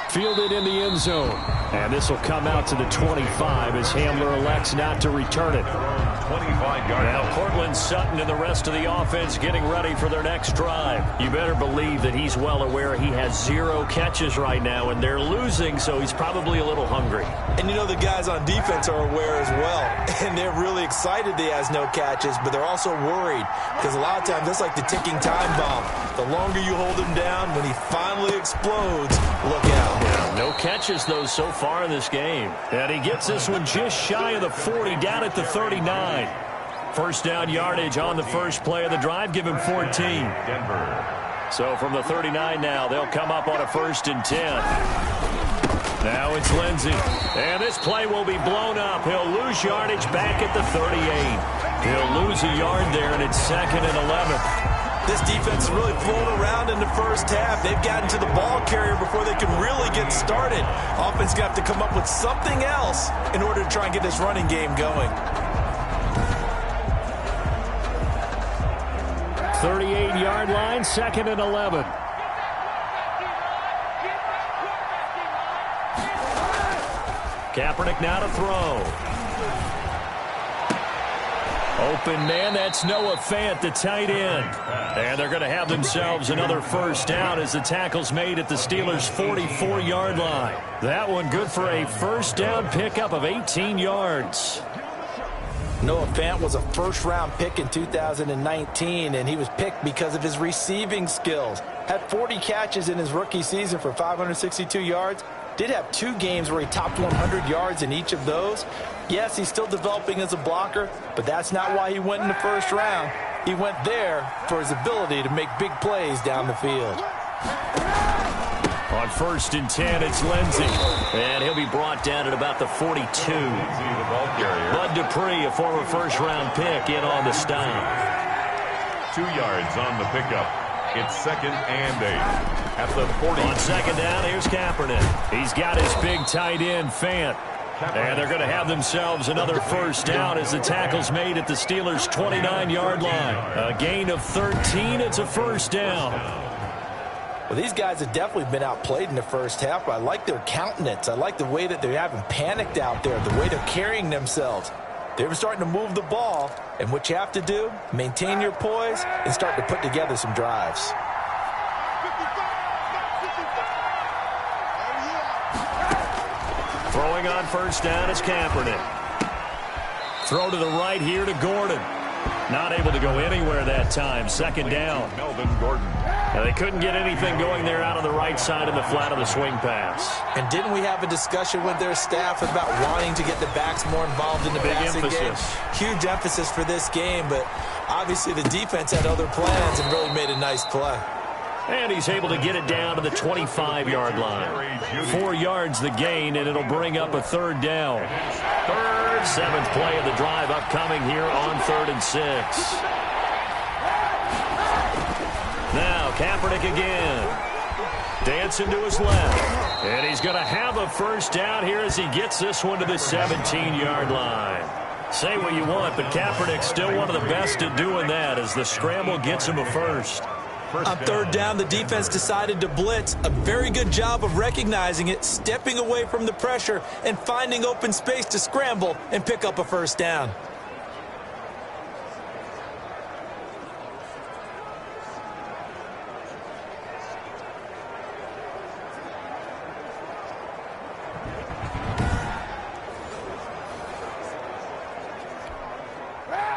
C: Fielded in the end zone. And this will come out to the 25 as Hamler elects not to return it.
B: 25-yard.
C: Now Cortland Sutton and the rest of the offense getting ready for their next drive. You better believe that he's well aware he has 0 catches right now, and they're losing, so he's probably a little hungry.
D: And you know the guys on defense are aware as well. And they're really excited that he has no catches, but they're also worried because a lot of times that's like the ticking time bomb. The longer you hold him down, when he finally explodes, look out.
C: Yeah, no catches, though, so far in this game. And he gets this one just shy of the 40, down at the 39. First down yardage on the first play of the drive. Give him 14.
B: Denver.
C: So from the 39 now, they'll come up on a 1st and 10. Now it's Lindsey. And this play will be blown up. He'll lose yardage back at the 38. He'll lose a yard there, and it's 2nd and 11.
D: This defense is really flown around in the first half. They've gotten to the ball carrier before they can really get started. Offense going to have to come up with something else in order to try and get this running game going.
C: 38-yard line, 2nd and 11. Kaepernick now to throw. Open man, that's Noah Fant, the tight end. And they're going to have themselves another first down as the tackle's made at the Steelers' 44-yard line. That one good for a first down pickup of 18 yards.
D: Noah Fant was a first-round pick in 2019, and he was picked because of his receiving skills. Had 40 catches in his rookie season for 562 yards. Did have 2 games where he topped 100 yards in each of those. Yes, he's still developing as a blocker, but that's not why he went in the first round. He went there for his ability to make big plays down the field.
C: On 1st and 10, it's Lindsey. And he'll be brought down at about the 42. Bud Dupree, a former first-round pick, in on the stop.
B: 2 yards on the pickup. It's 2nd and 8 at the 40.
C: On 2nd down, here's Kaepernick. He's got his big tight end, Fant. And they're going to have themselves another first down as the tackle's made at the Steelers' 29-yard line. A gain of 13. It's a first down.
D: Well, these guys have definitely been outplayed in the first half, but I like their countenance. I like the way that they haven't panicked out there, the way they're carrying themselves. They're starting to move the ball, and what you have to do, maintain your poise and start to put together some drives.
C: Throwing on first down is Kaepernick. Throw to the right here to Gordon. Not able to go anywhere that time. 2nd down.
B: Melvin Gordon.
C: Now, they couldn't get anything going there out on the right side of the flat of the swing pass.
D: And didn't we have a discussion with their staff about wanting to get the backs more involved in the passing game? Huge emphasis for this game, but obviously the defense had other plans and really made a nice play.
C: And he's able to get it down to the 25-yard line. 4 yards the gain, and it'll bring up a 3rd down. 7th play of the drive upcoming here on 3rd and 6. Now Kaepernick again. Dancing to his left. And he's going to have a first down here as he gets this one to the 17-yard line. Say what you want, but Kaepernick's still one of the best at doing that as the scramble gets him a first.
D: On 3rd down, the defense decided to blitz. A very good job of recognizing it, stepping away from the pressure, and finding open space to scramble and pick up a first down.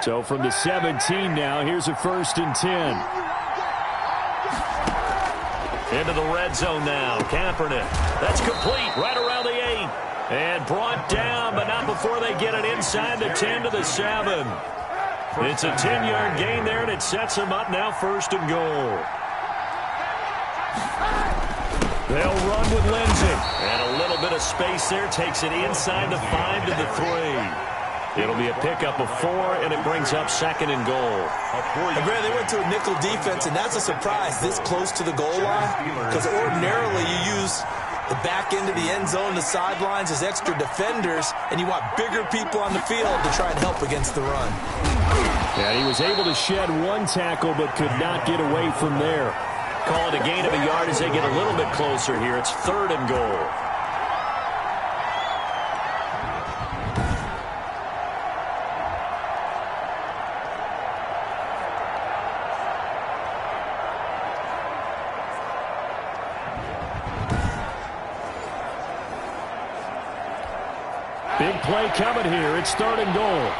C: So from the 17 now, here's a 1st and 10. Into the red zone now. Kaepernick. That's complete right around the 8. And brought down, but not before they get it inside the 10 to the 7. It's a 10-yard gain there, and it sets them up now 1st and goal. They'll run with Lindsey. And a little bit of space there. Takes it inside the 5 to the 3. It'll be a pickup of 4, and it brings up 2nd and goal.
D: And Brad, they went to a nickel defense, and that's a surprise this close to the goal line. Because ordinarily you use the back end of the end zone, the sidelines as extra defenders, and you want bigger people on the field to try and help against the run.
C: Yeah, he was able to shed 1 tackle, but could not get away from there. Call it a gain of a yard as they get a little bit closer here. It's 3rd and goal. Big play coming here. It's 3rd and goal.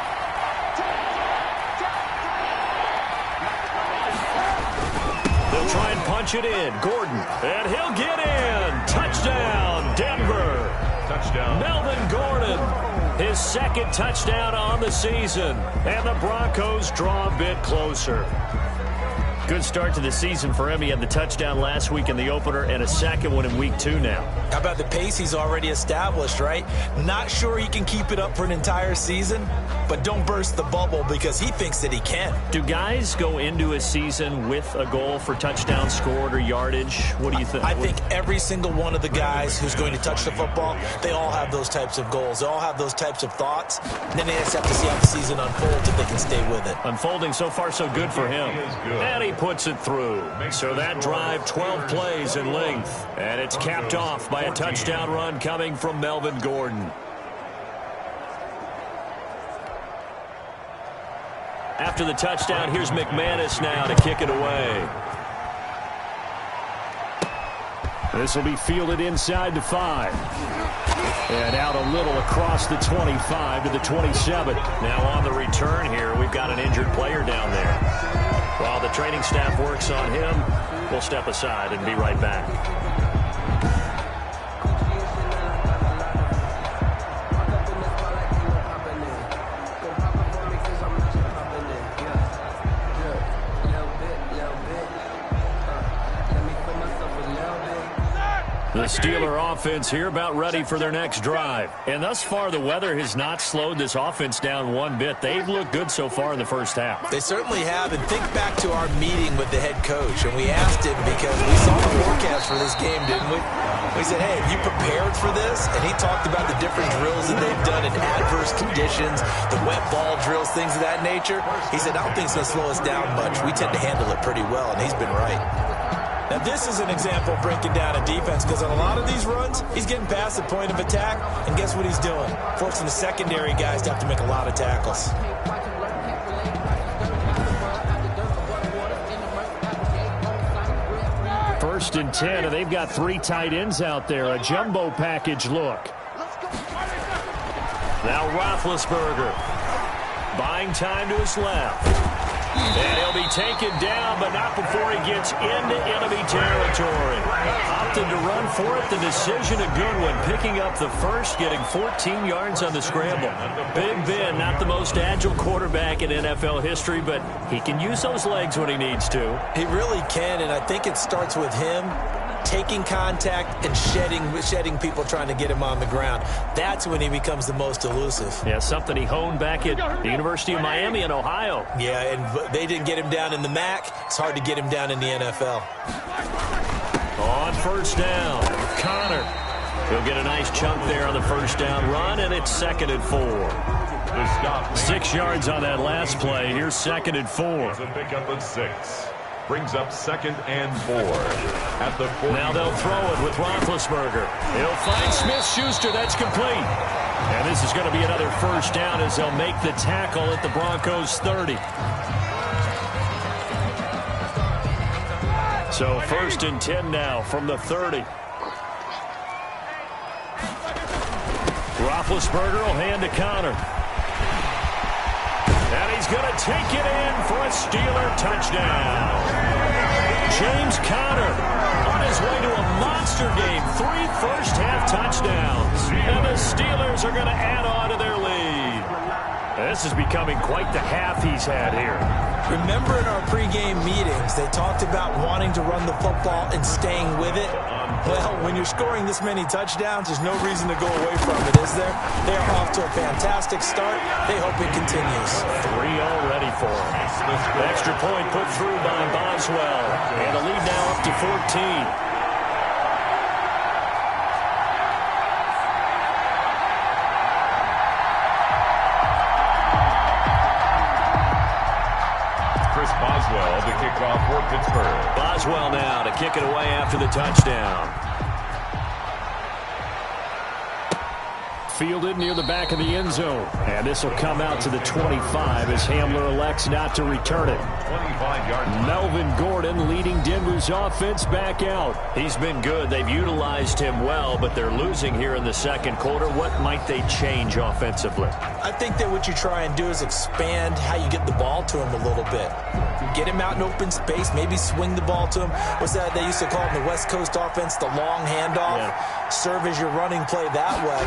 C: They'll try and punch it in. Gordon. And he'll get in. Touchdown, Denver. Touchdown. Melvin Gordon. His 2nd touchdown on the season. And the Broncos draw a bit closer. Good start to the season for him. He had the touchdown last week in the opener and a 2nd one in week 2 now.
D: How about the pace he's already established, right? Not sure he can keep it up for an entire season, but don't burst the bubble because he thinks that he can.
C: Do guys go into a season with a goal for touchdown scored or yardage? What do you think?
D: I think every single one of the guys who's going to touch the football, they all have those types of goals. They all have those types of thoughts. And then they just have to see how the season unfolds if they can stay with it.
C: Unfolding so far so good for him. And he puts it through. So that drive, 12 plays in length. And it's capped off by a touchdown run coming from Melvin Gordon. After the touchdown, here's McManus now to kick it away. This will be fielded inside the 5. And out a little across the 25 to the 27. Now on the return here, we've got an injured player down there. While the training staff works on him, we'll step aside and be right back. The Steeler offense here about ready for their next drive. And thus far, the weather has not slowed this offense down one bit. They've looked good so far in the first half.
D: They certainly have. And think back to our meeting with the head coach. And we asked him because we saw the forecast for this game, didn't we? We said, hey, have you prepared for this? And he talked about the different drills that they've done in adverse conditions, the wet ball drills, things of that nature. He said, I don't think it's going to slow us down much. We tend to handle it pretty well, and he's been right. Now, this is an example of breaking down a defense because on a lot of these runs, he's getting past the point of attack, and guess what he's doing? Forcing the secondary guys to have to make a lot of tackles.
C: First and 10, and they've got 3 tight ends out there. A jumbo package look. Now Roethlisberger buying time to his left. And he'll be taken down, but not before he gets into enemy territory. Opted to run for it. The decision a good one. Picking up the first, getting 14 yards on the scramble. Big Ben, not the most agile quarterback in NFL history, but he can use those legs when he needs to.
D: He really can, and I think it starts with him taking contact and shedding people trying to get him on the ground. That's when he becomes the most elusive.
C: Yeah, something he honed back at the University of Miami in Ohio.
D: Yeah, and they didn't get him down in the MAC. It's hard to get him down in the NFL.
C: On first down, Connor. He'll get a nice chunk there on the first down run, and it's 2nd and 4. 6 yards on that last play. Here's 2nd and 4.
B: It's a pickup of 6. Brings up 2nd and 4 at the 40.
C: Now they'll throw it with Roethlisberger. He'll find Smith-Schuster. That's complete. And this is going to be another first down as they'll make the tackle at the Broncos 30. So 1st and 10 now from the 30. Roethlisberger will hand to Connor. And he's going to take it in for a Steeler touchdown. James Conner on his way to a monster game. 3 first-half touchdowns. And the Steelers are going to add on to their lead. This is becoming quite the half he's had here.
D: Remember in our pregame meetings, they talked about wanting to run the football and staying with it? Well, when you're scoring this many touchdowns, there's no reason to go away from it, is there? They are off to a fantastic start. They hope it continues.
C: 3 already for him. Extra point put through by Boswell. And the lead now up to 14.
B: Boswell to kick off for Pittsburgh.
C: Boswell now to kick it away after the touchdown. Fielded near the back of the end zone. And this will come out to the 25 as Hamler elects not to return it.
B: 25-yard line.
C: Melvin Gordon leading Denver's offense back out. He's been good. They've utilized him well, but they're losing here in the second quarter. What might they change offensively?
D: I think that what you try and do is expand how you get the ball to him a little bit. Get him out in open space, maybe swing the ball to him. What's that they used to call it in the West Coast offense, the long handoff? Yeah. Serve as your running play that way,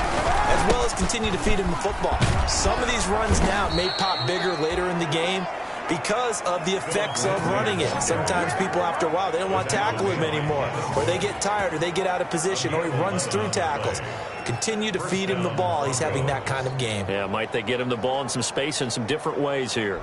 D: as well as continue to feed him the football. Some of these runs now may pop bigger later in the game because of the effects of running it. Sometimes people, after a while, they don't want to tackle him anymore, or they get tired, or they get out of position, or he runs through tackles. Continue to feed him the ball. He's having that kind of game.
C: Yeah, might they get him the ball in some space in some different ways here.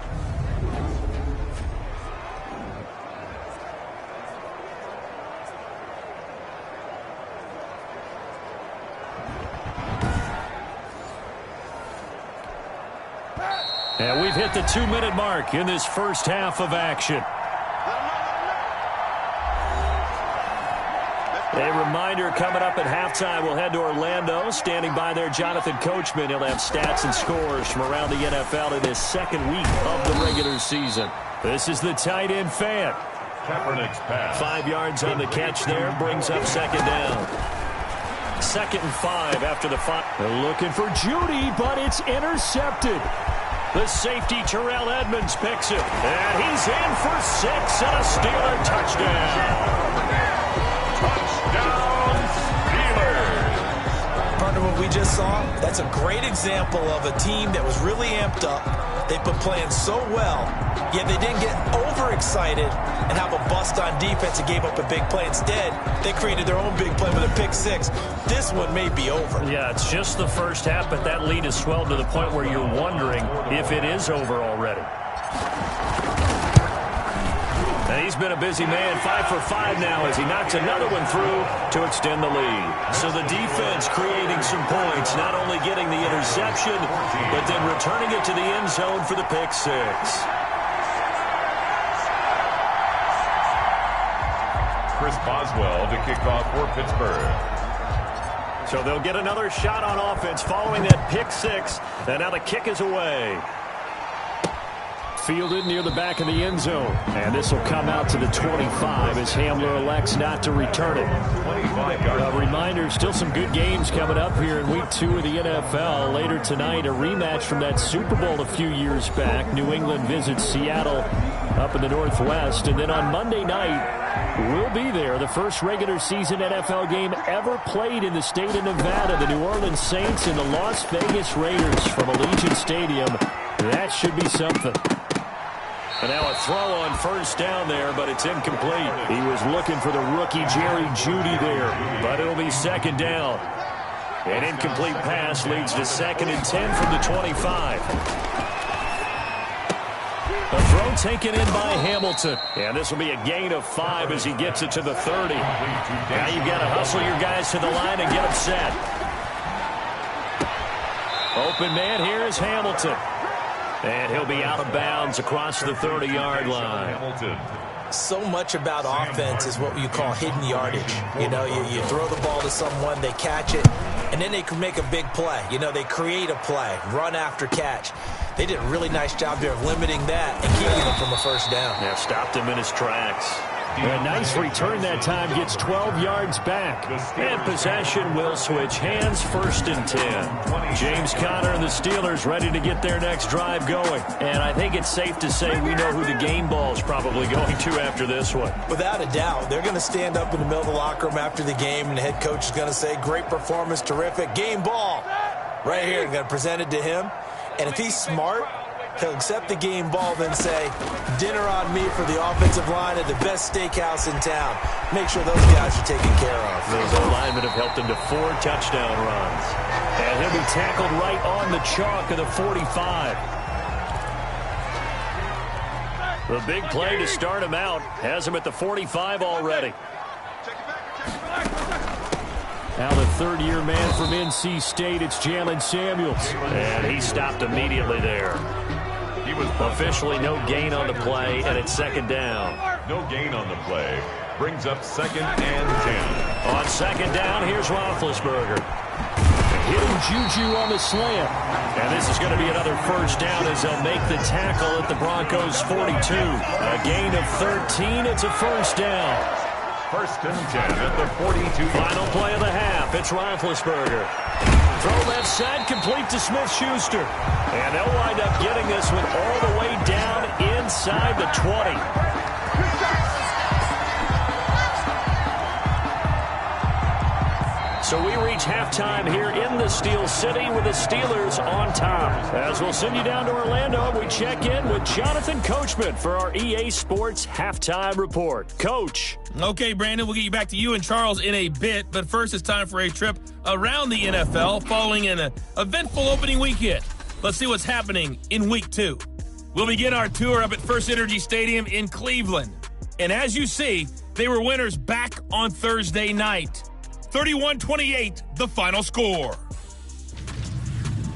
C: And we've hit the 2-minute mark in this first half of action. A reminder coming up at halftime, we'll head to Orlando. Standing by there, Jonathan Coachman. He'll have stats and scores from around the NFL in his second week of the regular season. This is the tight end fan.
B: Kaepernick's pass.
C: 5 yards on the catch there, brings up second down. 2nd and 5 after the 5. They're looking for Judy, but it's intercepted. The safety, Terrell Edmonds, picks it. And he's in for 6 and a Steeler touchdown.
B: Touchdown, Steelers.
D: Partner, what we just saw, that's a great example of a team that was really amped up. They've been playing so well, yet they didn't get overexcited and have a bust on defense and gave up a big play. Instead, they created their own big play with a pick 6. This one may be over.
C: Yeah, it's just the first half, but that lead has swelled to the point where you're wondering if it is over already. And he's been a busy man, 5 for 5 now as he knocks another one through to extend the lead. So the defense creating some points, not only getting the interception, but then returning it to the end zone for the pick 6.
B: Chris Boswell to kick off for Pittsburgh.
C: So they'll get another shot on offense following that pick 6, and now the kick is away. Fielded near the back of the end zone. And this will come out to the 25 as Hamler elects not to return it. A reminder, still some good games coming up here in Week 2 of the NFL. Later tonight, a rematch from that Super Bowl a few years back. New England visits Seattle up in the Northwest. And then on Monday night, we'll be there. The first regular season NFL game ever played in the state of Nevada. The New Orleans Saints and the Las Vegas Raiders from Allegiant Stadium. That should be something. And now a throw on first down there, but it's incomplete. He was looking for the rookie Jerry Jeudy there, but it'll be second down. An incomplete pass leads to 2nd and 10 from the 25. A throw taken in by Hamilton. And this will be a gain of 5 as he gets it to the 30. Now you've got to hustle your guys to the line and get them set. Open man here is Hamilton. And he'll be out of bounds across the 30-yard line.
D: So much about offense is what you call hidden yardage. You know, you throw the ball to someone, they catch it, and then they can make a big play. You know, they create a play, run after catch. They did a really nice job there of limiting that and keeping him from a first down.
C: Yeah, stopped him in his tracks. A nice return that time, gets 12 yards back. And possession will switch hands, 1st and 10. James Conner and the Steelers ready to get their next drive going. And I think it's safe to say we know who the game ball is probably going to after this one.
D: Without a doubt, they're going to stand up in the middle of the locker room after the game, and the head coach is going to say, great performance, terrific, game ball. Right here, going to present it to him. And if he's smart, he'll accept the game ball, then say, dinner on me for the offensive line at the best steakhouse in town. Make sure those guys are taken care of.
C: Those alignment have helped him to 4 touchdown runs. And he'll be tackled right on the chalk of the 45. The big play to start him out has him at the 45 already. Now the third-year man from NC State, it's Jalen Samuels. And he stopped immediately there.
B: He was
C: officially no gain on the play, and it's 2nd down.
B: No gain on the play. Brings up 2nd and 10.
C: On 2nd down, here's Roethlisberger. Hitting Juju on the slant. And this is going to be another 1st down as they'll make the tackle at the Broncos 42. A gain of 13, it's a 1st down.
B: 1st and 10 at the 42.
C: Final play of the half. It's Roethlisberger. Throw left side, complete to Smith-Schuster. And they'll wind up getting this one all the way down inside the 20. So we reach halftime here in the Steel City with the Steelers on top. As we'll send you down to Orlando, we check in with Jonathan Coachman for our EA Sports Halftime Report. Coach.
F: Okay, Brandon, we'll get you back to you and Charles in a bit. But first, it's time for a trip around the NFL following an eventful opening weekend. Let's see what's happening in Week 2. We'll begin our tour up at First Energy Stadium in Cleveland. And as you see, they were winners back on Thursday night. 31-28, the final score.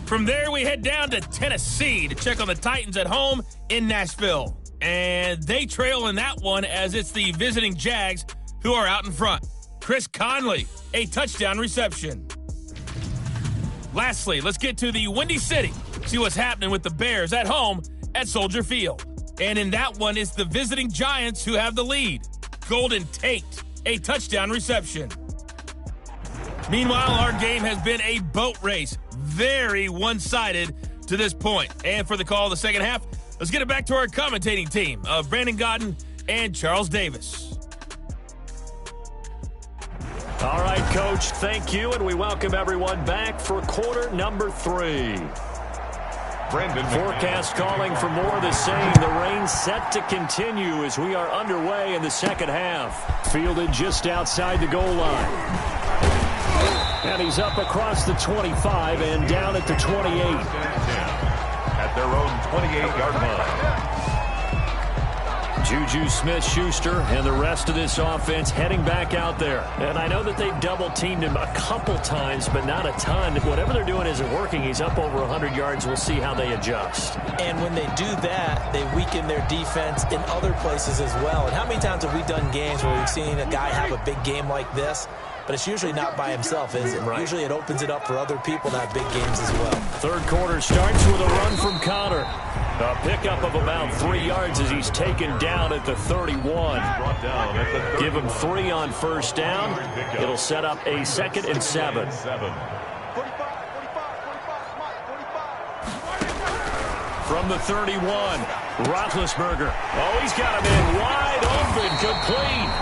F: From there, we head down to Tennessee to check on the Titans at home in Nashville. And they trail in that one as it's the visiting Jags who are out in front. Chris Conley, a touchdown reception. Lastly, let's get to the Windy City. See what's happening with the Bears at home at Soldier Field. And in that one, it's the visiting Giants who have the lead. Golden Tate, a touchdown reception. Meanwhile, our game has been a boat race. Very one-sided to this point. And for the call of the second half, let's get it back to our commentating team of Brandon Godden and Charles Davis.
C: All right, Coach, thank you, and we welcome everyone back for quarter number 3. Forecast calling for more of the same. The rain set to continue as we are underway in the second half. Fielded just outside the goal line. And he's up across the 25 and down at the 28.
B: At their own 28-yard line.
C: Juju Smith-Schuster and the rest of this offense heading back out there. And I know that they've double-teamed him a couple times, but not a ton. Whatever they're doing isn't working. He's up over 100 yards. We'll see how they adjust.
D: And when they do that, they weaken their defense in other places as well. And how many times have we done games where we've seen a guy have a big game like this? But it's usually not by himself, is it? Right. Usually it opens it up for other people to have big games as well.
C: Third quarter starts with a run from Conner. A pickup of about 3 yards as he's taken down at the 31. Give him 3 on first down. It'll set up a 2nd and 7. From the 31, Roethlisberger. Oh, he's got him in wide open, complete.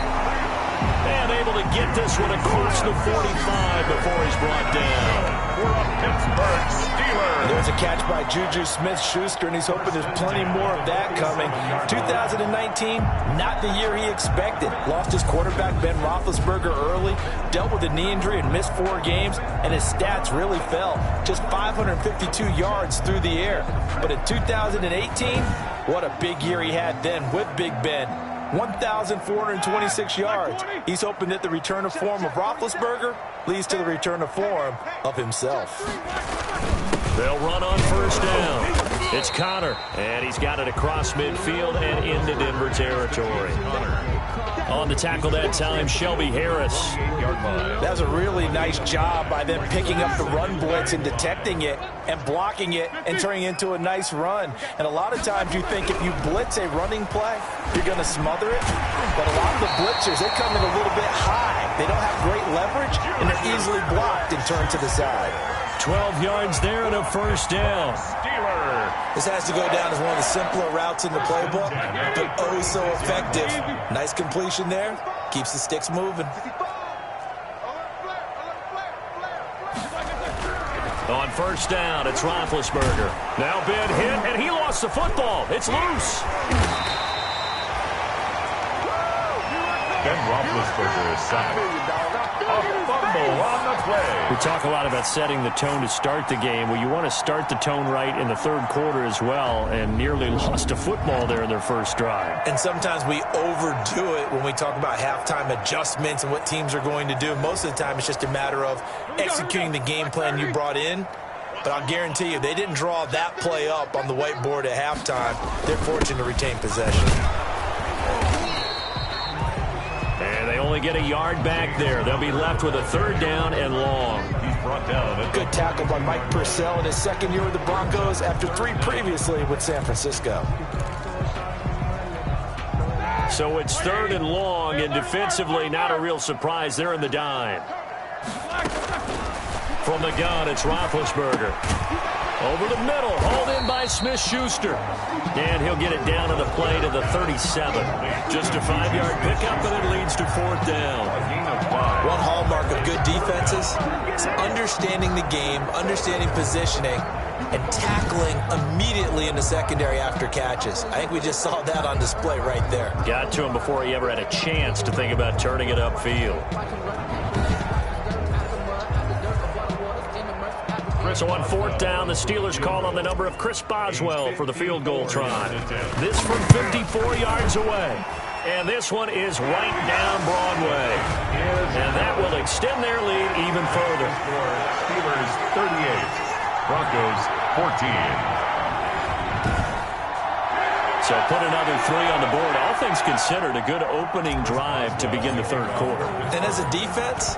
C: And able to get this one across the 45 before he's brought down.
B: For a Pittsburgh Steelers.
D: There's a catch by Juju Smith-Schuster, and he's hoping there's plenty more of that coming. 2019, not the year he expected. Lost his quarterback, Ben Roethlisberger, early. Dealt with a knee injury and missed 4 games, and his stats really fell. Just 552 yards through the air. But in 2018, what a big year he had then with Big Ben. 1,426 yards. He's hoping that the return of form of Roethlisberger leads to the return of form of himself.
C: They'll run on first down. It's Conner, and he's got it across midfield and into Denver territory. On the tackle that time, Shelby Harris.
D: That's a really nice job by them picking up the run blitz and detecting it and blocking it and turning it into a nice run. And a lot of times you think if you blitz a running play, you're going to smother it. But a lot of the blitzers, they come in a little bit high. They don't have great leverage, and they're easily blocked and turned to the side.
C: 12 yards there and a first down.
D: This has to go down as one of the simpler routes in the playbook, but oh so effective. Nice completion there. Keeps the sticks moving.
C: On first down, it's Roethlisberger. Now Ben hit, and he lost the football. It's loose.
B: Ben Roethlisberger is sacked. A fumble on the play.
C: We talk a lot about setting the tone to start the game. Well, you want to start the tone right in the third quarter as well, and nearly lost a football there in their first drive.
D: And sometimes we overdo it when we talk about halftime adjustments and what teams are going to do. Most of the time, it's just a matter of executing the game plan you brought in. But I'll guarantee you, they didn't draw that play up on the whiteboard at halftime. They're fortunate to retain possession.
C: And they only get a yard back there. They'll be left with a third down and long.
B: He's brought down.
D: Good tackle by Mike Purcell in his second year with the Broncos after 3 previously with San Francisco.
C: So it's third and long, and defensively not a real surprise. They're in the dime. From the gun, it's Roethlisberger. Over the middle, hauled in by Smith-Schuster. And he'll get it down to the play to the 37. Just a 5-yard pickup, and it leads to fourth down.
D: One hallmark of good defenses is understanding the game, understanding positioning, and tackling immediately in the secondary after catches. I think we just saw that on display right there.
C: Got to him before he ever had a chance to think about turning it upfield. So on fourth down, the Steelers call on the number of Chris Boswell for the field goal try. This from 54 yards away. And this one is right down Broadway. And that will extend their lead even further.
B: Steelers 38, Broncos 14.
C: So put another 3 on the board. All things considered, a good opening drive to begin the third quarter.
D: And as a defense,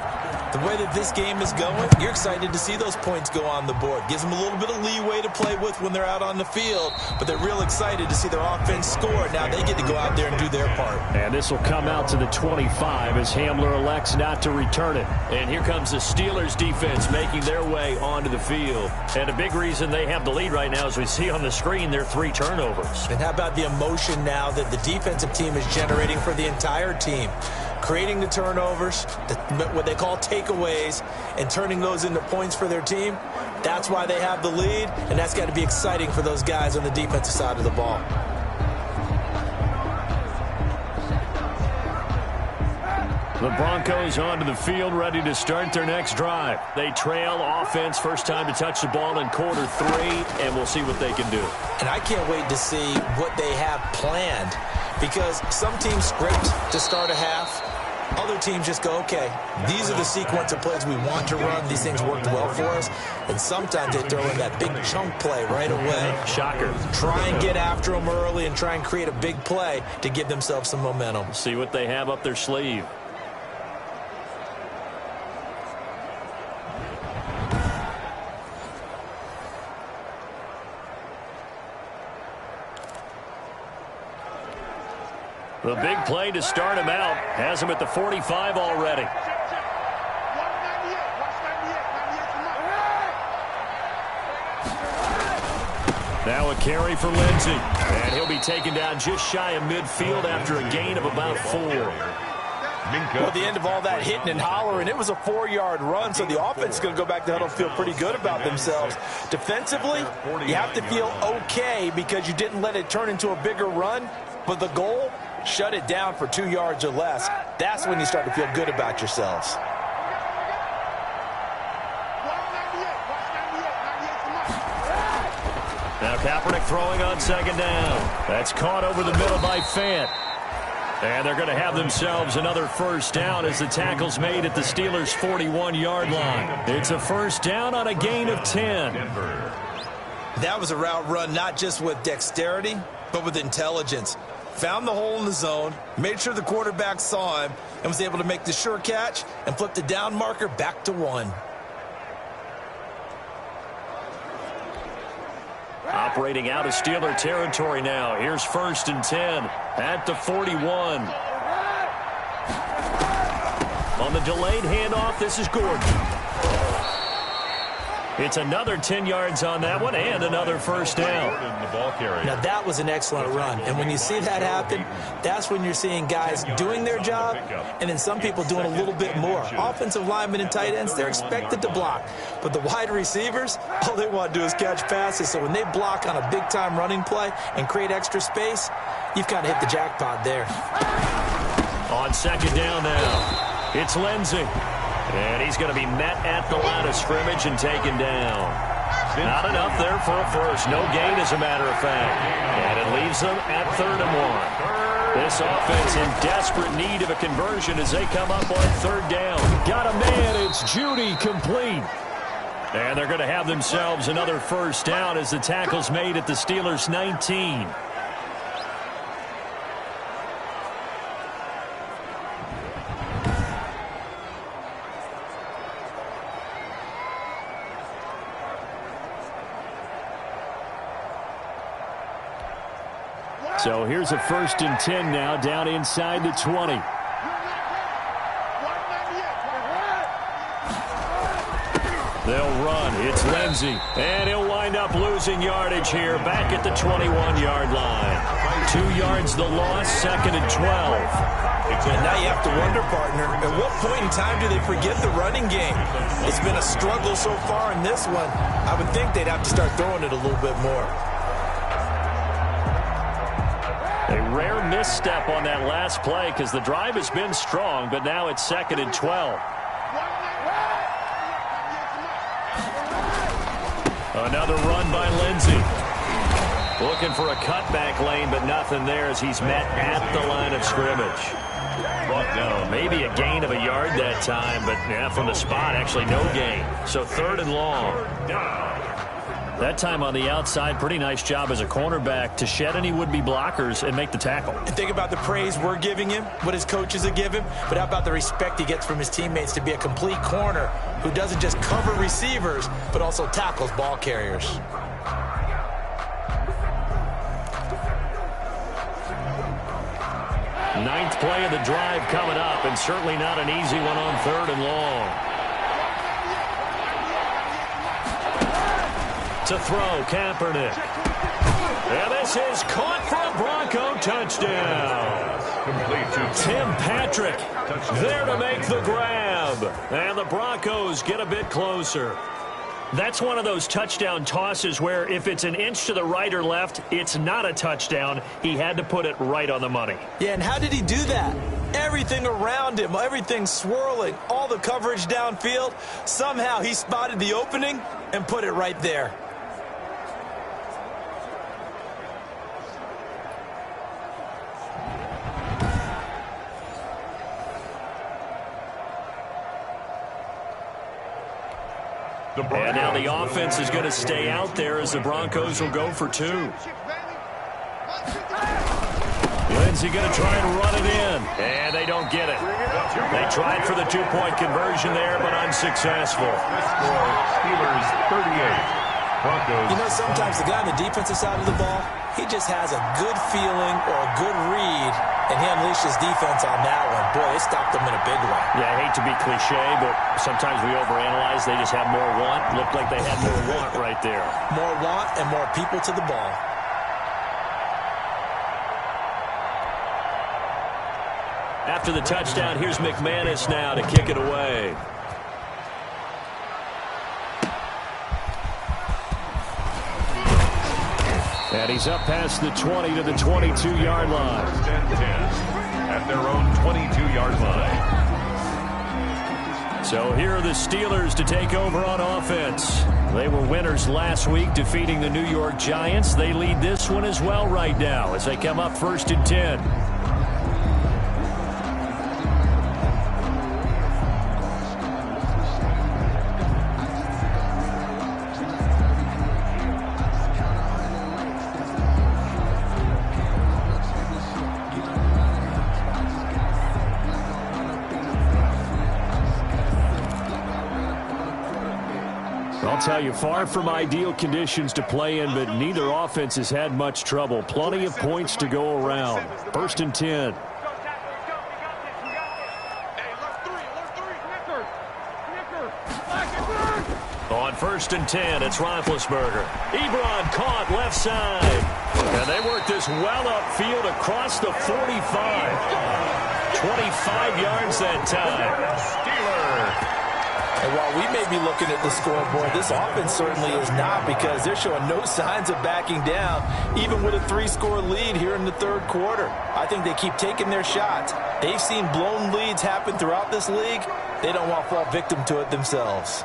D: the way that this game is going, you're excited to see those points go on the board. Gives them a little bit of leeway to play with when they're out on the field, but they're real excited to see their offense score. Now they get to go out there and do their part.
C: And this will come out to the 25 as Hamler elects not to return it. And here comes the Steelers defense making their way onto the field. And a big reason they have the lead right now, as we see on the screen, their 3 turnovers.
D: And how about the emotion now that the defensive team is generating for the entire team? Creating the turnovers, what they call takeaways, and turning those into points for their team. That's why they have the lead, and that's got to be exciting for those guys on the defensive side of the ball.
C: The Broncos onto the field, ready to start their next drive. They trail offense, first time to touch the ball in quarter 3, and we'll see what they can do.
D: And I can't wait to see what they have planned, because some teams script to start a half. Other teams just go, okay, these are the sequence of plays we want to run. These things worked well for us. And sometimes they throw in that big chunk play right away.
C: Shocker.
D: Try and get after them early and try and create a big play to give themselves some momentum.
C: See what they have up their sleeve. The big play to start him out has him at the 45 already. Now a carry for Lindsey. And he'll be taken down just shy of midfield after a gain of about 4.
D: Well, the end of all that hitting and hollering, it was a 4-yard run, so the offense is going to go back to huddle and feel pretty good about themselves. Defensively, you have to feel okay because you didn't let it turn into a bigger run, but the goal, shut it down for 2 yards or less. That's when you start to feel good about yourselves.
C: Now Kaepernick throwing on second down. That's caught over the middle by Fant. And they're going to have themselves another first down as the tackle's made at the Steelers' 41-yard line. It's a first down on a gain of 10.
D: That was a route run not just with dexterity, but with intelligence. found the hole in the zone, made sure the quarterback saw him, and was able to make the sure catch and flip the down marker back to 1.
C: Operating out of Steeler territory now. Here's 1st and 10 at the 41. On the delayed handoff, this is Gordon. It's another 10 yards on that one and another first down.
D: Now, that was an excellent run. And when you see that happen, that's when you're seeing guys doing their job and then some people doing a little bit more. Offensive linemen and tight ends, they're expected to block. But the wide receivers, all they want to do is catch passes. So when they block on a big-time running play and create extra space, you've kind of hit the jackpot there.
C: On 2nd down now, it's Lindsey. And he's going to be met at the line of scrimmage and taken down. Not enough there for a first. No gain, as a matter of fact. And it leaves them at 3rd and 1. This offense in desperate need of a conversion as they come up on 3rd down. Got a man. It's Judy, complete. And they're going to have themselves another first down as the tackle's made at the Steelers' 19. So here's a 1st and 10 now, down inside the 20. They'll run. It's Lindsey. And he'll wind up losing yardage here back at the 21-yard line. 2 yards the loss, 2nd and 12.
D: And now you have to wonder, partner, at what point in time do they forget the running game? It's been a struggle so far in this one. I would think they'd have to start throwing it a little bit more.
C: A rare misstep on that last play because the drive has been strong, but now it's 2nd and 12. Another run by Lindsey. Looking for a cutback lane, but nothing there as he's met at the line of scrimmage. Brought down. Maybe a gain of a yard that time, but yeah, from the spot, actually no gain. So 3rd and long. That time on the outside, pretty nice job as a cornerback to shed any would-be blockers and make the tackle.
D: Think about the praise we're giving him, what his coaches have given him, but how about the respect he gets from his teammates to be a complete corner who doesn't just cover receivers, but also tackles ball carriers.
C: Ninth play of the drive coming up, and certainly not an easy one on 3rd and long. To throw, Kaepernick. And this is caught for a Bronco touchdown. Tim Patrick there to make the grab. And the Broncos get a bit closer. That's one of those touchdown tosses where if it's an inch to the right or left, it's not a touchdown. He had to put it right on the money.
D: Yeah, and how did he do that? Everything around him, everything swirling, all the coverage downfield. Somehow he spotted the opening and put it right there.
C: And now the offense is going to stay out there as the Broncos will go for 2. Lindsey going to try and run it in. And they don't get it. They tried for the 2-point conversion there, but unsuccessful.
B: Steelers 38. Broncos.
D: You know, sometimes the guy on the defensive side of the ball, he just has a good feeling or a good read, and he unleashed his defense on that one. Boy, it stopped them in a big way.
C: Yeah, I hate to be cliche, but sometimes we overanalyze. They just have more want. Looked like they had more want right there.
D: More want and more people to the ball.
C: After the touchdown, here's McManus now to kick it away. And he's up past the 20 to the 22-yard line.
B: 10-10 at their own 22-yard line.
C: So here are the Steelers to take over on offense. They were winners last week, defeating the New York Giants. They lead this one as well right now as they come up 1st and 10. I'll tell you, far from ideal conditions to play in, but neither offense has had much trouble. Plenty of points to go around. 1st and 10. On 1st and 10, it's Roethlisberger. Ebron caught left side. And they work this well upfield across the 45. 25 yards that time. Steelers.
D: And while we may be looking at the scoreboard, this offense certainly is not, because they're showing no signs of backing down, even with a 3-score lead here in the 3rd quarter. I think they keep taking their shots. They've seen blown leads happen throughout this league. They don't want to fall victim to it themselves.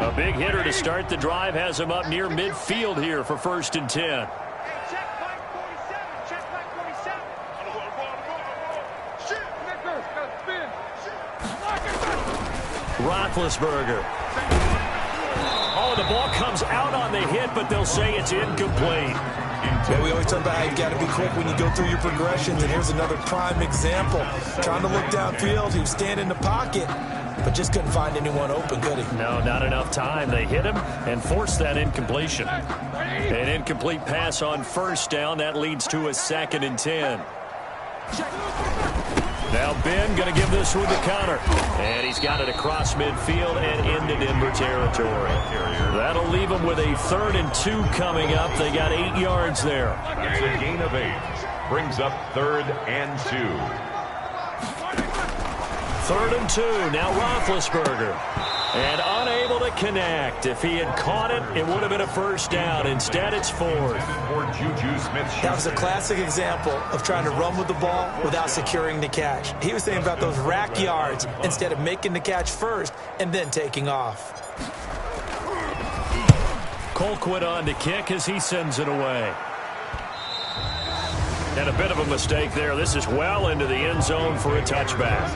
C: A big hitter to start the drive has him up near midfield here for 1st and 10. Roethlisberger. Oh, the ball comes out on the hit, but they'll say it's incomplete.
D: Yeah, we always talk about how you've got to be quick when you go through your progressions, and here's another prime example. Trying to look downfield, he was standing in the pocket, but just couldn't find anyone open, could he?
C: No, not enough time. They hit him and forced that incompletion. An incomplete pass on 1st down. That leads to a 2nd and 10. Now Ben going to give this one to Connor. And he's got it across midfield and into Denver territory. That'll leave them with a 3rd and 2 coming up. They got 8 yards there.
B: It's a gain of 8. Brings up 3rd and 2.
C: 3rd and 2. Now Roethlisberger. And unable to connect. If he had caught it, it would have been a 1st down. Instead, it's 4th.
B: For Juju Smith-Schuster.
D: That was a classic example of trying to run with the ball without securing the catch. He was saying about those rack yards instead of making the catch first and then taking off.
C: Colquitt on to kick as he sends it away. And a bit of a mistake there. This is well into the end zone for a touchback.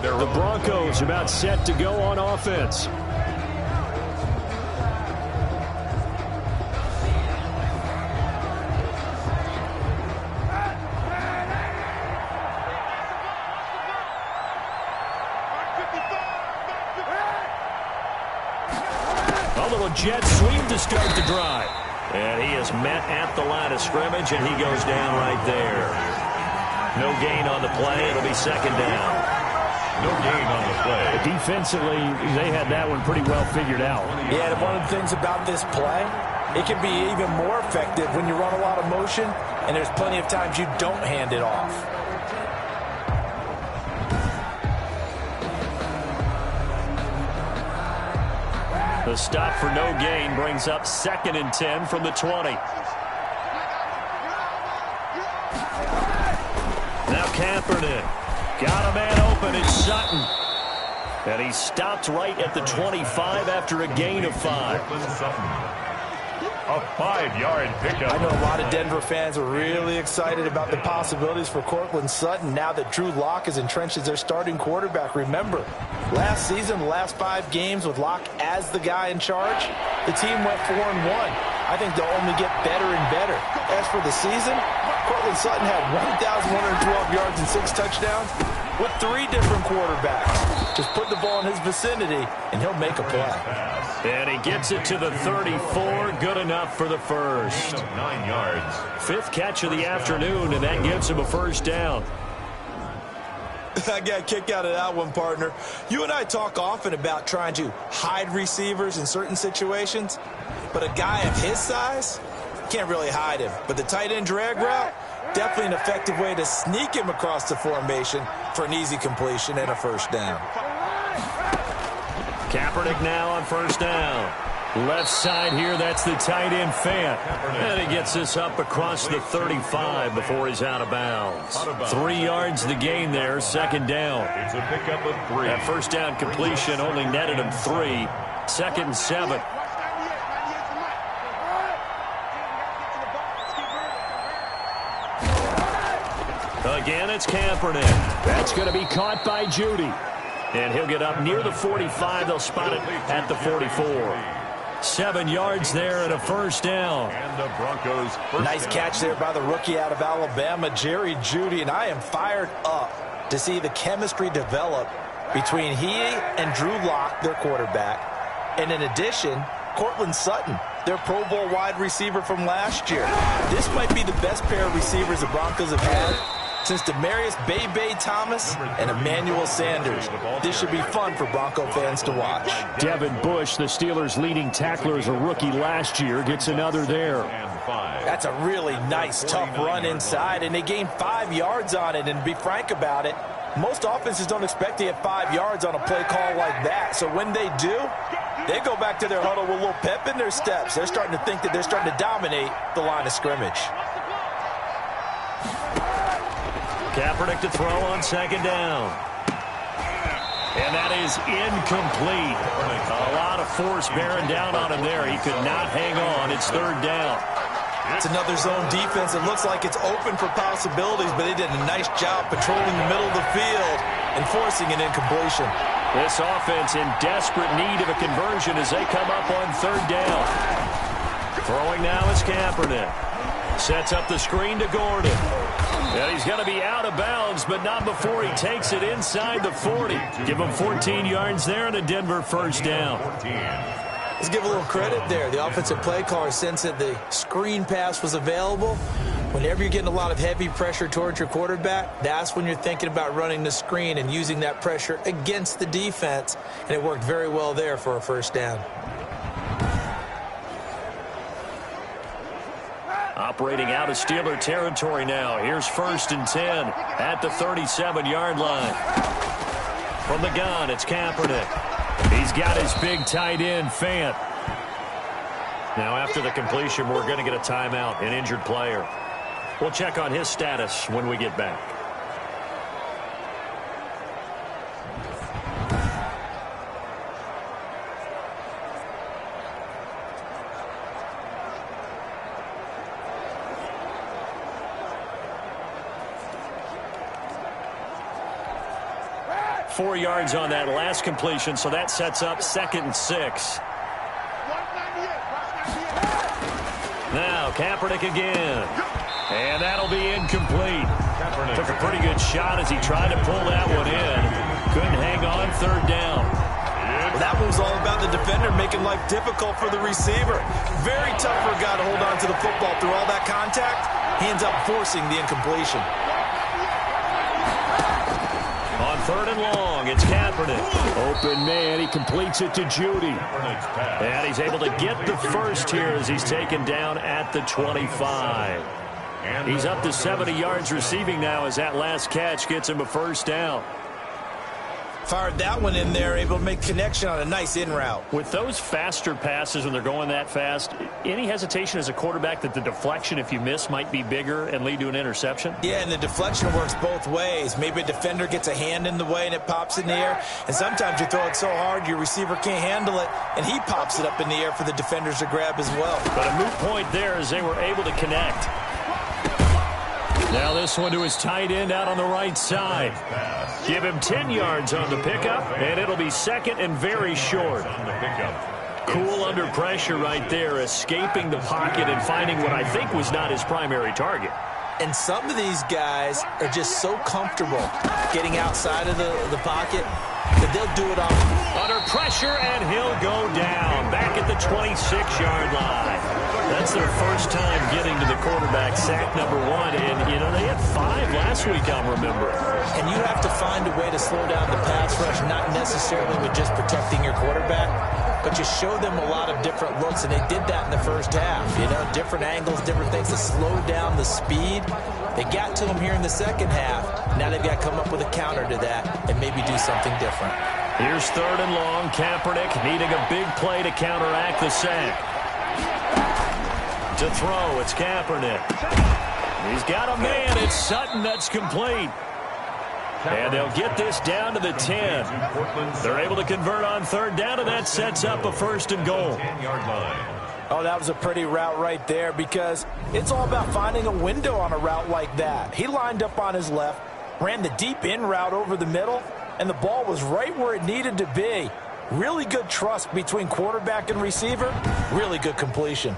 C: The Broncos about set to go on offense. A little jet sweep to start the drive. And he is met at the line of scrimmage, and he goes down right there. No gain on the play. It'll be 2nd down.
B: No gain on the play.
C: Defensively, they had that one pretty well figured out.
D: Yeah, and one of the things about this play, it can be even more effective when you run a lot of motion, and there's plenty of times you don't hand it off.
C: The stop for no gain brings up 2nd and 10 from the 20. Now Kaepernick. Got a man open. It's Sutton. And he stopped right at the 25 after a gain of 5.
B: A 5-yard pickup.
D: I know a lot of Denver fans are really excited about the possibilities for Courtland Sutton now that Drew Lock is entrenched as their starting quarterback. Remember, last season, the last 5 games with Lock as the guy in charge, the team went 4-1. I think they'll only get better and better. As for the season, Courtland Sutton had 1,112 yards and 6 touchdowns with 3 different quarterbacks. Just put the ball in his vicinity, and he'll make a play.
C: And he gets it to the 34. Good enough for the 1st.
B: 9 yards.
C: 5th catch of the afternoon, and that gives him a 1st down.
D: I got a kick out of that one, partner. You and I talk often about trying to hide receivers in certain situations, but a guy of his size can't really hide him. But the tight end drag route, definitely an effective way to sneak him across the formation for an easy completion and a 1st down.
C: Kaepernick now on 1st down. Left side here, that's the tight end Fant. And he gets this up across the 35 before he's out of bounds. 3 yards the gain there, 2nd down.
B: It's a pickup of 3.
C: That 1st down completion only netted him 3. 2nd and 7. Again, it's Kaepernick. That's going to be caught by Judy. And he'll get up near the 45. They'll spot it at the 44. 7 yards there and a first down.
B: And the Broncos first
D: Nice
B: down.
D: catch there by the rookie out of Alabama, Jerry Jeudy, and I am fired up to see the chemistry develop between he and Drew Lock, their quarterback, and in addition, Cortland Sutton, their Pro Bowl wide receiver from last year. This might be the best pair of receivers the Broncos have had since Demaryius Bebe Thomas and Emmanuel Sanders. This should be fun for Bronco fans to watch.
C: Devin Bush, the Steelers' leading tackler as a rookie last year, gets another there.
D: That's a really nice, tough run inside, and they gained 5 yards on it. And to be frank about it, most offenses don't expect to get 5 yards on a play call like that. So when they do, they go back to their huddle with a little pep in their steps. They're starting to think that they're starting to dominate the line of scrimmage.
C: Kaepernick to throw on second down. And that is incomplete. A lot of force bearing down on him there. He could not hang on. It's third down.
D: It's another zone defense. It looks like it's open for possibilities, but they did a nice job patrolling the middle of the field and forcing an incompletion.
C: This offense in desperate need of a conversion as they come up on third down. Throwing now is Kaepernick. Sets up the screen to Gordon. And he's going to be out of bounds, but not before he takes it inside the 40. Give him 14 yards there and a Denver first down.
D: Let's give a little credit there. The offensive play caller sensed that the screen pass was available. Whenever you're getting a lot of heavy pressure towards your quarterback, that's when you're thinking about running the screen and using that pressure against the defense. And it worked very well there for a first down.
C: Operating out of Steeler territory now. Here's 1st and 10 at the 37-yard line. From the gun, it's Kaepernick. He's got his big tight end, Fant. Now after the completion, we're going to get a timeout, an injured player. We'll check on his status when we get back. Four yards on that last completion, so that sets up 2nd and 6. Now Kaepernick again. And that'll be incomplete. Took a pretty good shot as he tried to pull that one in. Couldn't hang on, third down.
D: Well, that was all about the defender making life difficult for the receiver. Very tough for a guy to hold on to the football through all that contact. He ends up forcing the incompletion.
C: On 3rd and long, it's Kaepernick. Open man, he completes it to Jeudy. And he's able to get the first here as he's taken down at the 25. He's up to 70 yards receiving now as that last catch gets him a first down.
D: Fired that one in there, able to make connection on a nice in route.
C: With those faster passes when they're going that fast, any hesitation as a quarterback that the deflection, if you miss, might be bigger and lead to an interception?
D: Yeah, and the deflection works both ways. Maybe a defender gets a hand in the way and it pops in the air. And sometimes you throw it so hard your receiver can't handle it, and he pops it up in the air for the defenders to grab as well.
C: But a moot point there as they were able to connect. Now this one to his tight end out on the right side. Give him 10 yards on the pickup, and it'll be 2nd and very short. Cool under pressure right there, escaping the pocket and finding what I think was not his primary target.
D: And some of these guys are just so comfortable getting outside of the pocket that they'll do it
C: under pressure, and he'll go down back at the 26-yard line. That's their first time getting to the quarterback, sack number 1. And, you know, they had 5 last week, I'll remember.
D: And you have to find a way to slow down the pass rush, not necessarily with just protecting your quarterback, but you show them a lot of different looks, and they did that in the first half. You know, different angles, different things to slow down the speed. They got to them here in the second half. Now they've got to come up with a counter to that and maybe do something different.
C: Here's 3rd and long. Kaepernick needing a big play to counteract the sack. To throw, it's Kaepernick. He's got a man. It's Sutton that's complete. And they'll get this down to the 10. They're able to convert on 3rd down, and that sets up a 1st and goal.
D: Oh, that was a pretty route right there because it's all about finding a window on a route like that. He lined up on his left, ran the deep in route over the middle, and the ball was right where it needed to be. Really good trust between quarterback and receiver. Really good completion.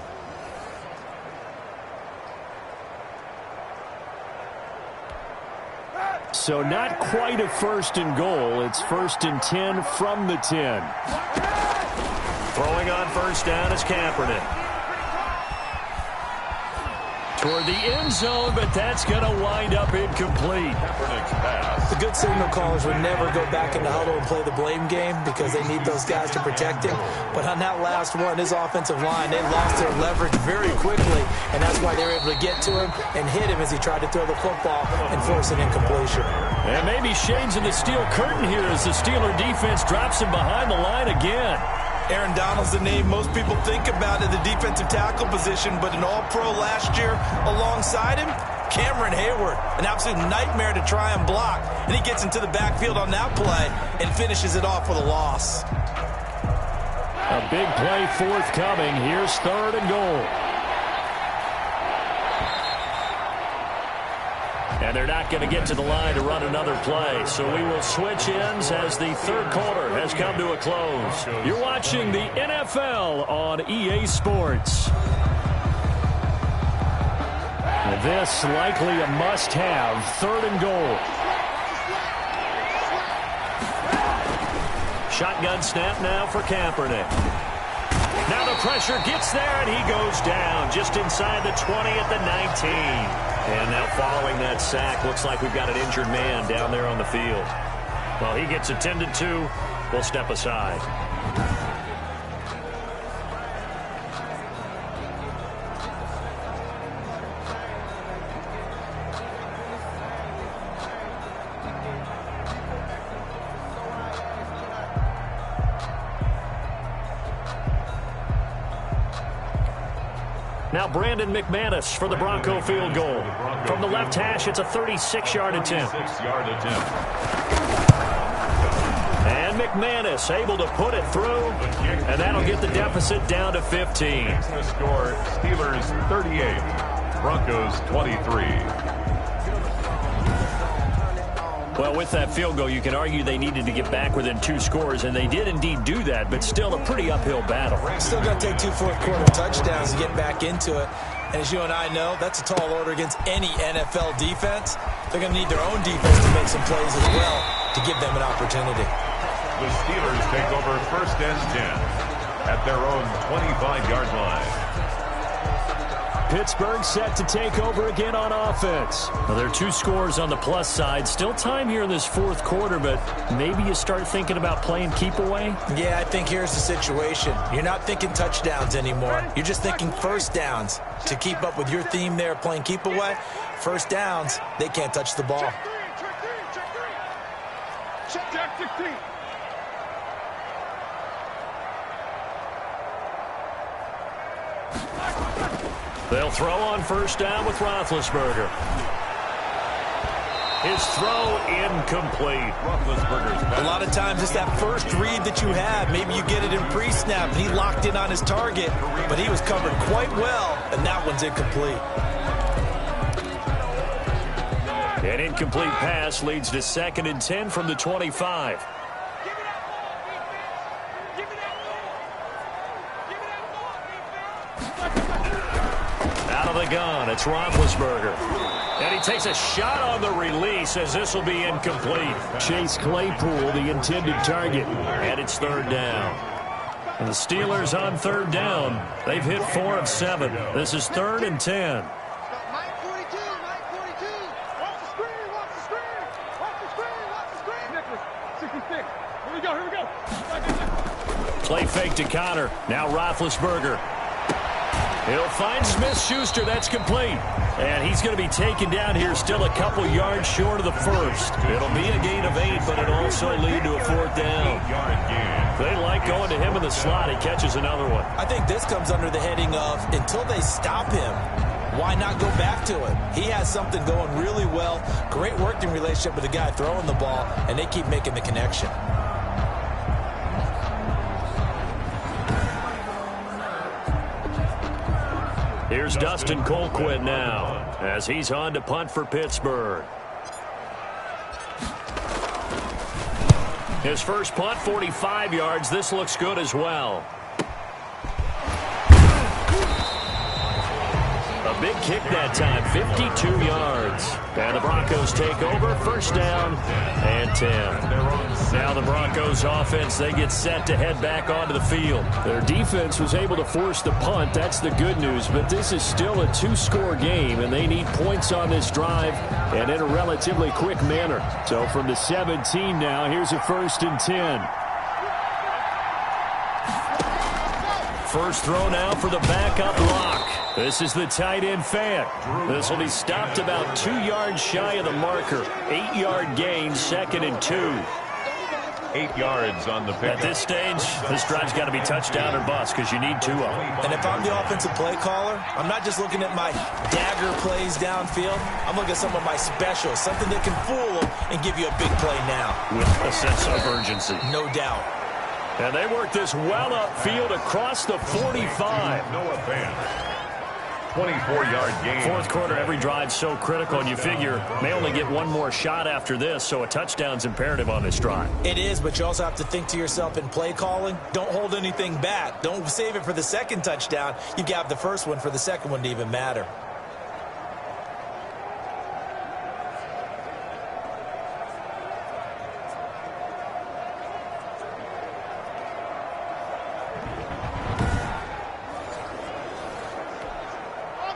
C: So not quite a 1st and goal. It's 1st and 10 from the 10. Throwing on 1st down is Kaepernick. Toward the end zone, but that's going to wind up incomplete.
B: Kaepernick's pass.
D: The good signal callers would never go back in the huddle and play the blame game because they need those guys to protect him. But on that last one, his offensive line, they lost their leverage very quickly, and that's why they were able to get to him and hit him as he tried to throw the football and force an incompletion.
C: And maybe shades in the steel curtain here as the Steeler defense drops him behind the line again.
D: Aaron Donald's the name most people think about at the defensive tackle position, but an all-pro last year alongside him, Cameron Hayward, an absolute nightmare to try and block. And he gets into the backfield on that play and finishes it off with a loss.
C: A big play forthcoming. Here's 3rd and goal. And they're not going to get to the line to run another play. So we will switch ends as the 3rd quarter has come to a close. You're watching the NFL on EA Sports. This likely a must-have. 3rd and goal. Shotgun snap now for Kaepernick. Now the pressure gets there, and he goes down just inside the 20 at the 19. And now following that sack, looks like we've got an injured man down there on the field. Well, he gets attended to. We'll step aside. Now Brandon McManus for the Bronco field goal. From the left hash, it's a 36-yard attempt. And McManus able to put it through, and that'll get the deficit down to 15.
B: The score, Steelers 38, Broncos 23.
C: Well, with that field goal, you can argue they needed to get back within 2 scores, and they did indeed do that, but still a pretty uphill battle.
D: Still going to take 2 fourth-quarter touchdowns to get back into it. And as you and I know, that's a tall order against any NFL defense. They're going to need their own defense to make some plays as well to give them an opportunity.
B: The Steelers take over 1st and 10 at their own 25-yard line.
C: Pittsburgh set to take over again on offense. Well, there are 2 scores on the plus side. Still time here in this 4th quarter, but maybe you start thinking about playing keep away?
D: Yeah, I think here's the situation. You're not thinking touchdowns anymore. You're just thinking 1st downs. To keep up with your theme there, playing keep away, 1st downs, they can't touch the ball.
E: Check 16.
C: They'll throw on 1st down with Roethlisberger. His throw incomplete.
D: A lot of times it's that first read that you have. Maybe you get it in pre-snap, and he locked in on his target, but he was covered quite well, and that one's incomplete.
C: An incomplete pass leads to 2nd and 10 from the 25. Out of the gun, it's Roethlisberger. And he takes a shot on the release as this will be incomplete. Chase Claypool, the intended target. And it's 3rd down. And the Steelers on 3rd down. They've hit 4 of 7. This is 3rd and 10.
E: Mike 42, Mike 42. Watch the screen, watch the screen. Watch the screen, watch the screen. Nicholas, 66. Here we go, here we go.
C: Play fake to Connor. Now Roethlisberger. He'll find Smith-Schuster. That's complete. And he's going to be taken down here still a couple yards short of the 1st. It'll be a gain of 8, but it'll also lead to a 4th down. They like going to him in the slot. He catches another one.
D: I think this comes under the heading of until they stop him, why not go back to it? He has something going really well. Great working relationship with the guy throwing the ball, and they keep making the connection.
C: Here's Dustin Colquitt now as he's on to punt for Pittsburgh. His first punt, 45 yards. This looks good as well. A big kick that time, 52 yards. And the Broncos take over, first down and 10. Now the Broncos offense, they get set to head back onto the field.
G: Their defense was able to force the punt. That's the good news. But this is still a two-score game, and they need points on this drive and in a relatively quick manner. So from the 17 now, here's a 1st and 10.
C: First throw now for the backup Locke. This is the tight end Fant. This will be stopped about 2 yards shy of the marker. 8-yard gain, 2nd and 2.
B: 8 yards on the pickup.
C: At this stage, this drive's got to be touchdown or bust because you need 2 of them.
D: And if I'm the offensive play caller, I'm not just looking at my dagger plays downfield. I'm looking at some of my specials, something that can fool them and give you a big play now.
C: With a sense of urgency.
D: No doubt.
C: And they work this well upfield across the 45.
B: Noah Fant. 24-yard gain.
C: Fourth quarter, every drive's so critical, and you figure may only get one more shot after this, so a touchdown's imperative on this drive.
D: It is, but you also have to think to yourself in play calling, don't hold anything back. Don't save it for the second touchdown. You got the first one for the second one to even matter.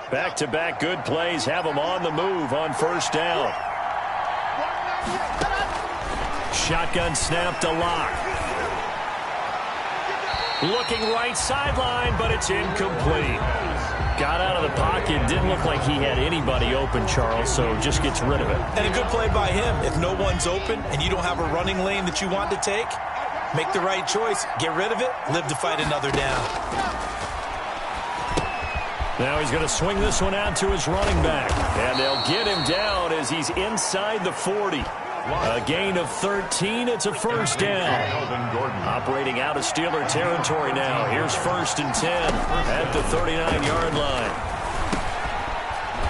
C: Back-to-back good plays have them on the move on first down. Shotgun snap to Locke. Looking right sideline, but it's incomplete. Got out of the pocket. Didn't look like he had anybody open, Charles, so just gets rid of it.
D: And a good play by him. If no one's open and you don't have a running lane that you want to take, make the right choice. Get rid of it. Live to fight another down.
C: Now he's going to swing this one out to his running back. And they'll get him down as he's inside the 40. A gain of 13. It's a first down. Operating out of Steeler territory now. Here's 1st and 10 at the 39-yard line.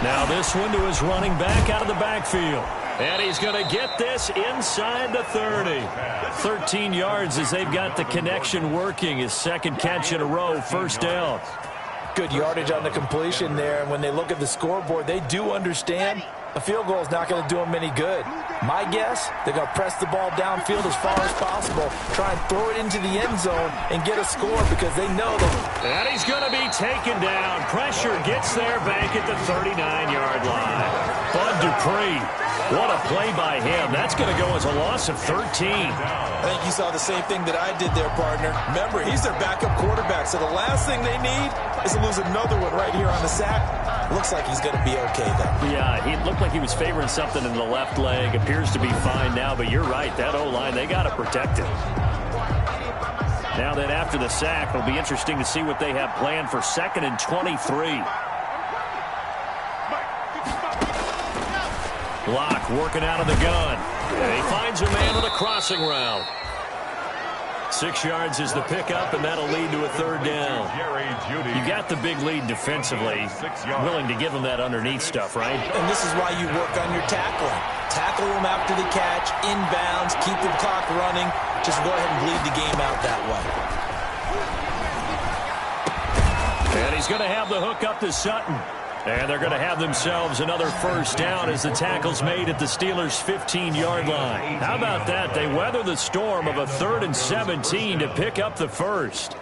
C: Now this one to his running back out of the backfield. And he's going to get this inside the 30. 13 yards as they've got the connection working. His second catch in a row, first down.
D: Good yardage on the completion there, and when they look at the scoreboard, they do understand a field goal is not going to do them any good. My guess, they're going to press the ball downfield as far as possible, try and throw it into the end zone and get a score because they know that.
C: And he's going to be taken down. Pressure gets there back at the 39-yard line. Bud Dupree, what a play by him. That's going to go as a loss of 13.
D: I think you saw the same thing that I did there, partner. Remember, he's their backup quarterback, so the last thing they need is to lose another one right here on the sack. Looks like he's going to be okay, though.
C: Yeah, he looked like he was favoring something in the left leg. Appears to be fine now, but you're right. That O-line, they got to protect it. Now then, after the sack, it'll be interesting to see what they have planned for 2nd and 23. Locke working out of the gun. And he finds a man with a crossing route. 6 yards is the pickup, and that'll lead to a third down. You got the big lead defensively. Willing to give him that underneath stuff, right?
D: And this is why you work on your tackling. Tackle them after the catch, inbounds, keep the clock running. Just go ahead and bleed the game out that way.
C: And he's going to have the hook up to Sutton. And they're going to have themselves another first down as the tackle's made at the Steelers' 15-yard line. How about that? They weather the storm of a 3rd and 17 to pick up the first.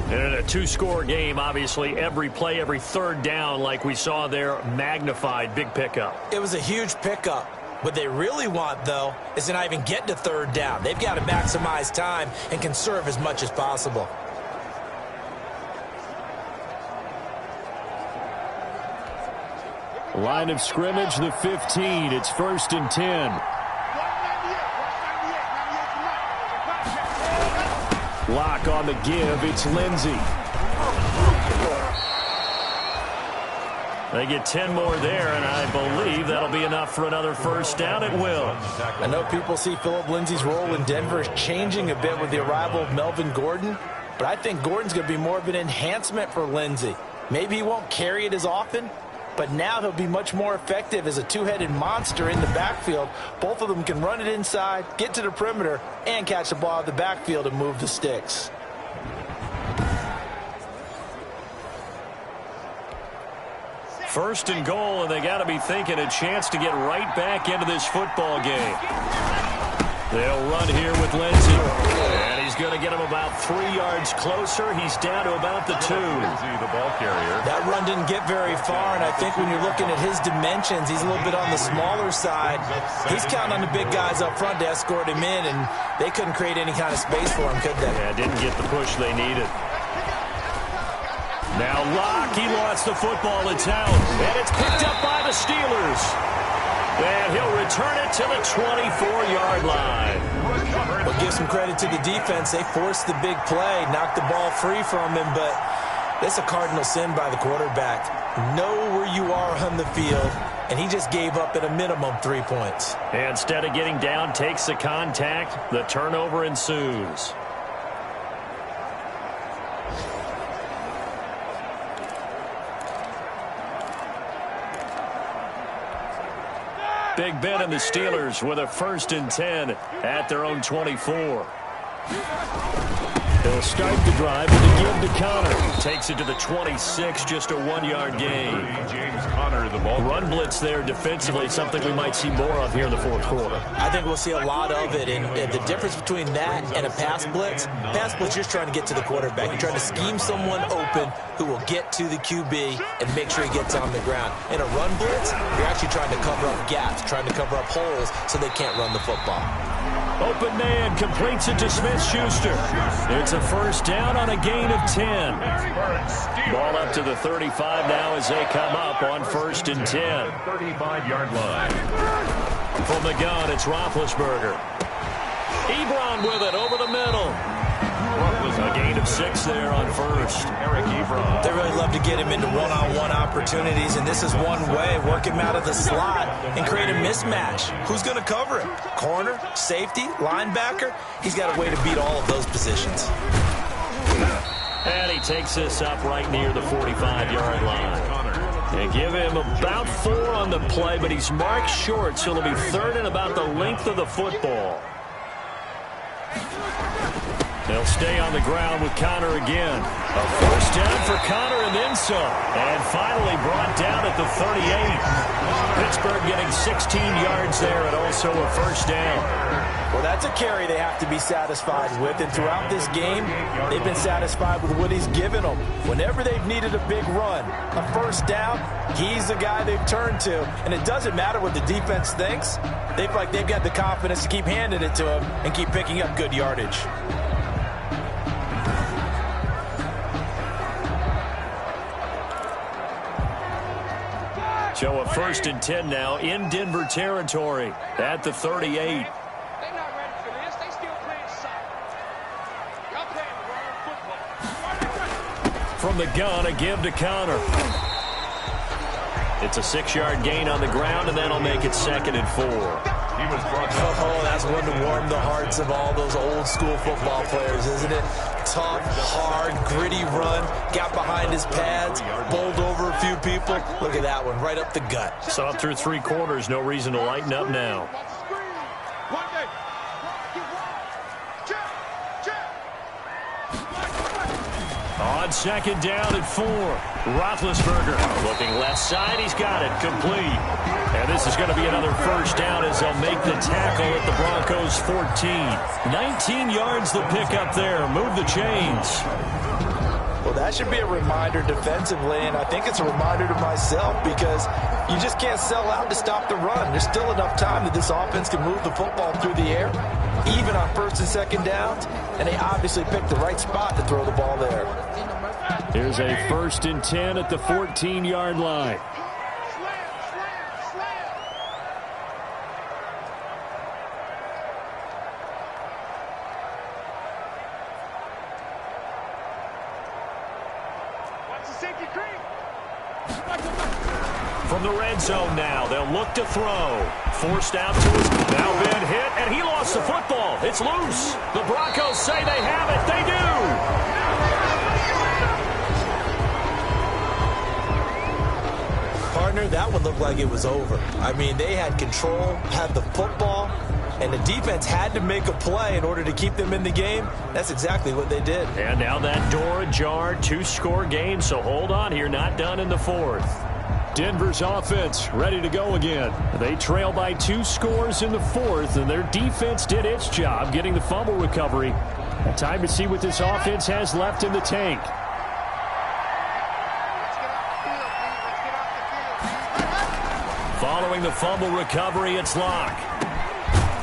C: And in a two-score game, obviously, every play, every third down, like we saw there, magnified, big pickup.
D: It was a huge pickup. What they really want, though, is to not even get to third down. They've got to maximize time and conserve as much as possible.
G: Line of scrimmage, the 15. It's 1st and 10. Locke on the give. It's Lindsey.
C: They get 10 more there, and I believe that'll be enough for another first down. It will.
D: I know people see Phillip Lindsay's role in Denver changing a bit with the arrival of Melvin Gordon, but I think Gordon's going to be more of an enhancement for Lindsay. Maybe he won't carry it as often, but now he'll be much more effective as a two-headed monster in the backfield. Both of them can run it inside, get to the perimeter, and catch the ball out of the backfield and move the sticks.
G: First and goal, and they got to be thinking a chance to get right back into this football game. They'll run here with Lindsey, and he's going to get him about 3 yards closer. He's down to about the 2.
B: The ball carrier.
D: That run didn't get very far, and I think when you're looking at his dimensions, he's a little bit on the smaller side. He's counting on the big guys up front to escort him in, and they couldn't create any kind of space for him, could they?
G: Yeah, didn't get the push they needed. Now Locke, he lost the football. It's out, and it's picked up by the Steelers. And he'll return it to the 24-yard line.
D: Well, give some credit to the defense. They forced the big play, knocked the ball free from him, but that's a cardinal sin by the quarterback. Know where you are on the field, and he just gave up at a minimum 3 points.
G: And instead of getting down, takes the contact. The turnover ensues. Big Ben and the Steelers with a 1st and 10 at their own 24. They'll start the drive with a give to Connor. Takes it to the 26, just a 1-yard gain.
B: James Conner, the ball.
G: Run blitz there defensively, something we might see more of here in the 4th quarter.
D: I think we'll see a lot of it, and the difference between that and a pass blitz, you're just trying to get to the quarterback. You're trying to scheme someone open who will get to the QB and make sure he gets on the ground. In a run blitz, you're actually trying to cover up gaps, trying to cover up holes so they can't run the football.
G: Open man completes it to Smith-Schuster. It's a 1st down on a gain of 10. Ball up to the 35 now as they come up on 1st and 10.
B: 35-yard line.
G: From the gun, it's Roethlisberger. Ebron with it over the middle. A gain of 6 there on 1st.
B: Eric Ebron.
D: They really love to get him into one-on-one opportunities, and this is one way. Work him out of the slot and create a mismatch. Who's going to cover him? Corner, safety, linebacker? He's got a way to beat all of those positions.
G: And he takes this up right near the 45-yard line. They give him about 4 on the play, but he's marked short, so it'll be 3rd and about the length of the football. They'll stay on the ground with Connor again. A 1st down for Connor and then some. And finally brought down at the 38. Pittsburgh getting 16 yards there and also a 1st down.
D: Well, that's a carry they have to be satisfied with. And throughout this game, they've been satisfied with what he's given them. Whenever they've needed a big run, a 1st down, he's the guy they've turned to. And it doesn't matter what the defense thinks. They feel like they've got the confidence to keep handing it to him and keep picking up good yardage.
G: So a 1st and 10 now in Denver territory at the 38.
E: They're not ready for this. They still playing soccer. Y'all playing the wrong football.
G: From the gun, a give to Connor. It's a 6-yard gain on the ground, and that'll make it 2nd and 4.
B: He was brought down.
D: Oh, that's one to warm the hearts of all those old school football players, isn't it? Tough, hard, gritty run, got behind his pads, bowled over a few people. Look at that one, right up the gut.
G: Saw it through 3 quarters, no reason to lighten up now. On 2nd down at 4. Roethlisberger looking left side. He's got it complete. And this is going to be another 1st down as they'll make the tackle at the Broncos 14. 19 yards the pickup there. Move the chains.
D: Well, that should be a reminder defensively, and I think it's a reminder to myself because you just can't sell out to stop the run. There's still enough time that this offense can move the football through the air, even on 1st and 2nd downs, and they obviously picked the right spot to throw the ball there.
G: Here's a 1st and 10 at the 14-yard line. From the red zone now, they'll look to throw. Forced out to his, now Ben hit, and he lost the football. It's loose. The Broncos say they have it. They do.
D: partner, that one looked like it was over. I mean, they had control, had the football, and the defense had to make a play in order to keep them in the game. That's exactly what they did.
G: And now that door ajar, 2-score game, so hold on here, not done in the fourth. Denver's offense ready to go again. They trail by 2 scores in the fourth, and their defense did its job getting the fumble recovery. Time to see what this offense has left in the tank. Following the fumble recovery, it's Locke.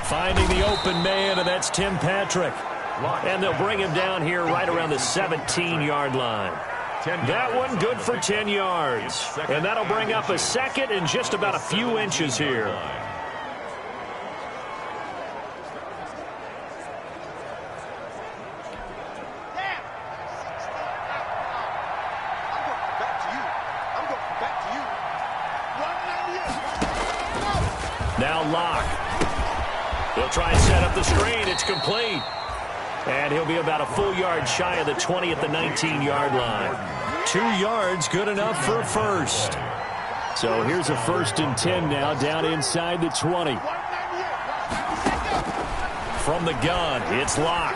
G: Finding the open man, and that's Tim Patrick. And they'll bring him down here right around the 17-yard line. That one good for 10 yards. And that'll bring up a second and just about a few inches here. Now Locke. He'll try and set up the screen. It's complete. And he'll be about a full yard shy of the 20 at the 19-yard line. 2 yards, good enough for a first. So here's a 1st and 10 now, down inside the 20. From the gun, it's Locke.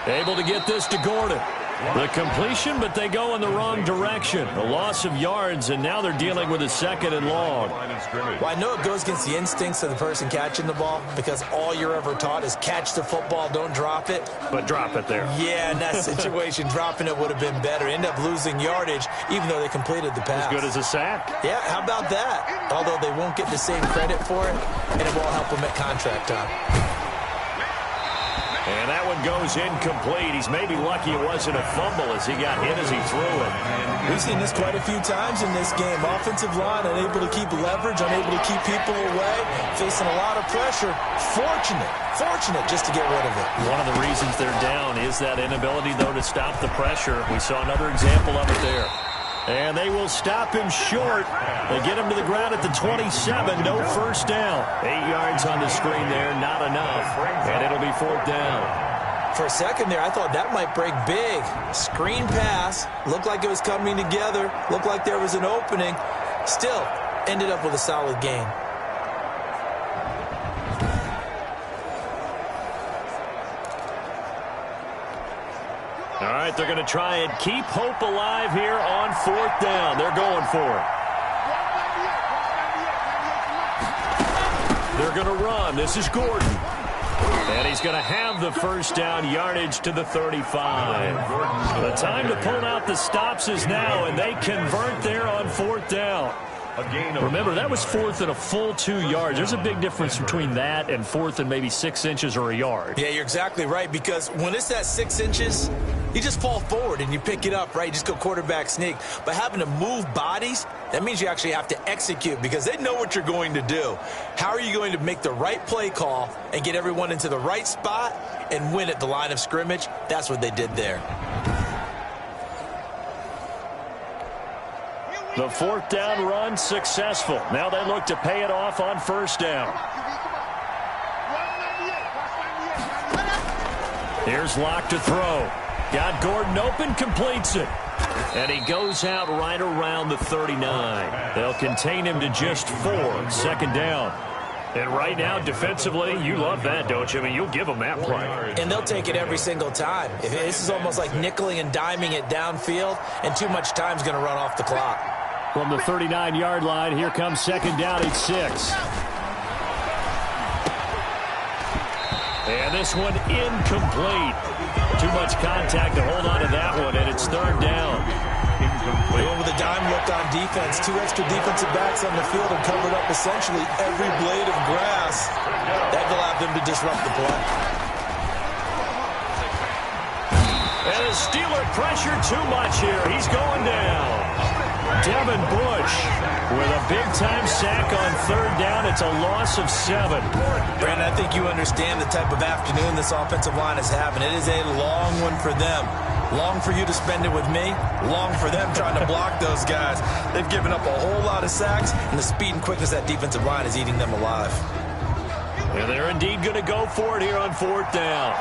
G: Able to get this to Gordon. The completion, but they go in the wrong direction. A loss of yards, and now they're dealing with a 2nd and long.
D: Well, I know it goes against the instincts of the person catching the ball because all you're ever taught is catch the football, don't drop it.
G: But drop it there.
D: Yeah, in that situation, dropping it would have been better. End up losing yardage, even though they completed the pass.
G: As good as a sack.
D: Yeah, how about that? Although they won't get the same credit for it, and it won't help them at contract time.
G: And that one goes incomplete. He's maybe lucky it wasn't a fumble as he got hit as he threw it.
D: We've seen this quite a few times in this game. Offensive line unable to keep leverage, unable to keep people away, facing a lot of pressure. Fortunate just to get rid of it.
G: One of the reasons they're down is that inability, though, to stop the pressure. We saw another example of it there. And they will stop him short. They get him to the ground at the 27. No first down. 8 yards on the screen there. Not enough. And it'll be 4th down.
D: For a second there, I thought that might break big. Screen pass. Looked like it was coming together. Looked like there was an opening. Still, ended up with a solid gain.
G: All right, they're going to try and keep hope alive here on 4th down. They're going for it. They're going to run. This is Gordon. And he's going to have the first down, yardage to the 35. The time to pull out the stops is now, and they convert there on 4th down. Remember, that was 4th and a full 2 yards. There's a big difference between that and 4th and maybe 6 inches or a yard.
D: Yeah, you're exactly right, because when it's at 6 inches, you just fall forward and you pick it up, right? You just go quarterback sneak. But having to move bodies, that means you actually have to execute because they know what you're going to do. How are you going to make the right play call and get everyone into the right spot and win at the line of scrimmage? That's what they did there.
G: The 4th down run successful. Now they look to pay it off on 1st down. Here's Locke to throw. Got Gordon open, completes it. And he goes out right around the 39. They'll contain him to just 4. 2nd down. And right now, defensively, you love that, don't you? I mean, you'll give them that play.
D: And they'll take it every single time. This is almost like nickeling and diming it downfield, and too much time's going to run off the clock.
G: From the 39-yard line, here comes 2nd down at 6. And this one incomplete. Too much contact to hold on to that one, and it's 3rd down.
D: They went with a dime look on defense. 2 extra defensive backs on the field and covered up essentially every blade of grass. That allowed them to disrupt the play.
G: And the Steeler pressure too much here. He's going down. Devin Bush with a big-time sack on 3rd down. It's a loss of 7.
D: Brandon, I think you understand the type of afternoon this offensive line is having. It is a long one for them. Long for you to spend it with me. Long for them trying to block those guys. They've given up a whole lot of sacks, and the speed and quickness of that defensive line is eating them alive.
G: And they're indeed going to go for it here on 4th down.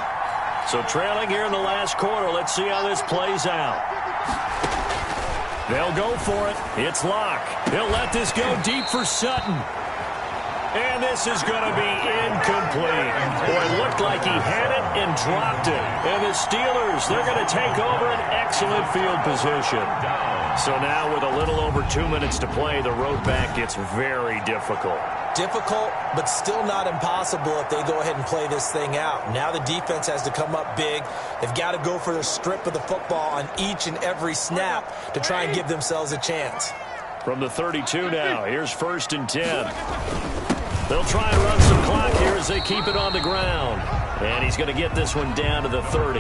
G: So trailing here in the last quarter. Let's see how this plays out.
C: They'll go for it. It's Locke. He'll let this go deep for Sutton. And this is going to be incomplete. Boy, it looked like he had it and dropped it. And the Steelers, they're going to take over an excellent field position. So now with a little over 2 minutes to play, the road back gets very difficult.
D: Difficult, but still not impossible if they go ahead and play this thing out. Now the defense has to come up big. They've got to go for the strip of the football on each and every snap to try and give themselves a chance.
C: From the 32 now, here's 1st and 10. They'll try and run some clock here as they keep it on the ground. And he's going to get this one down to the 30.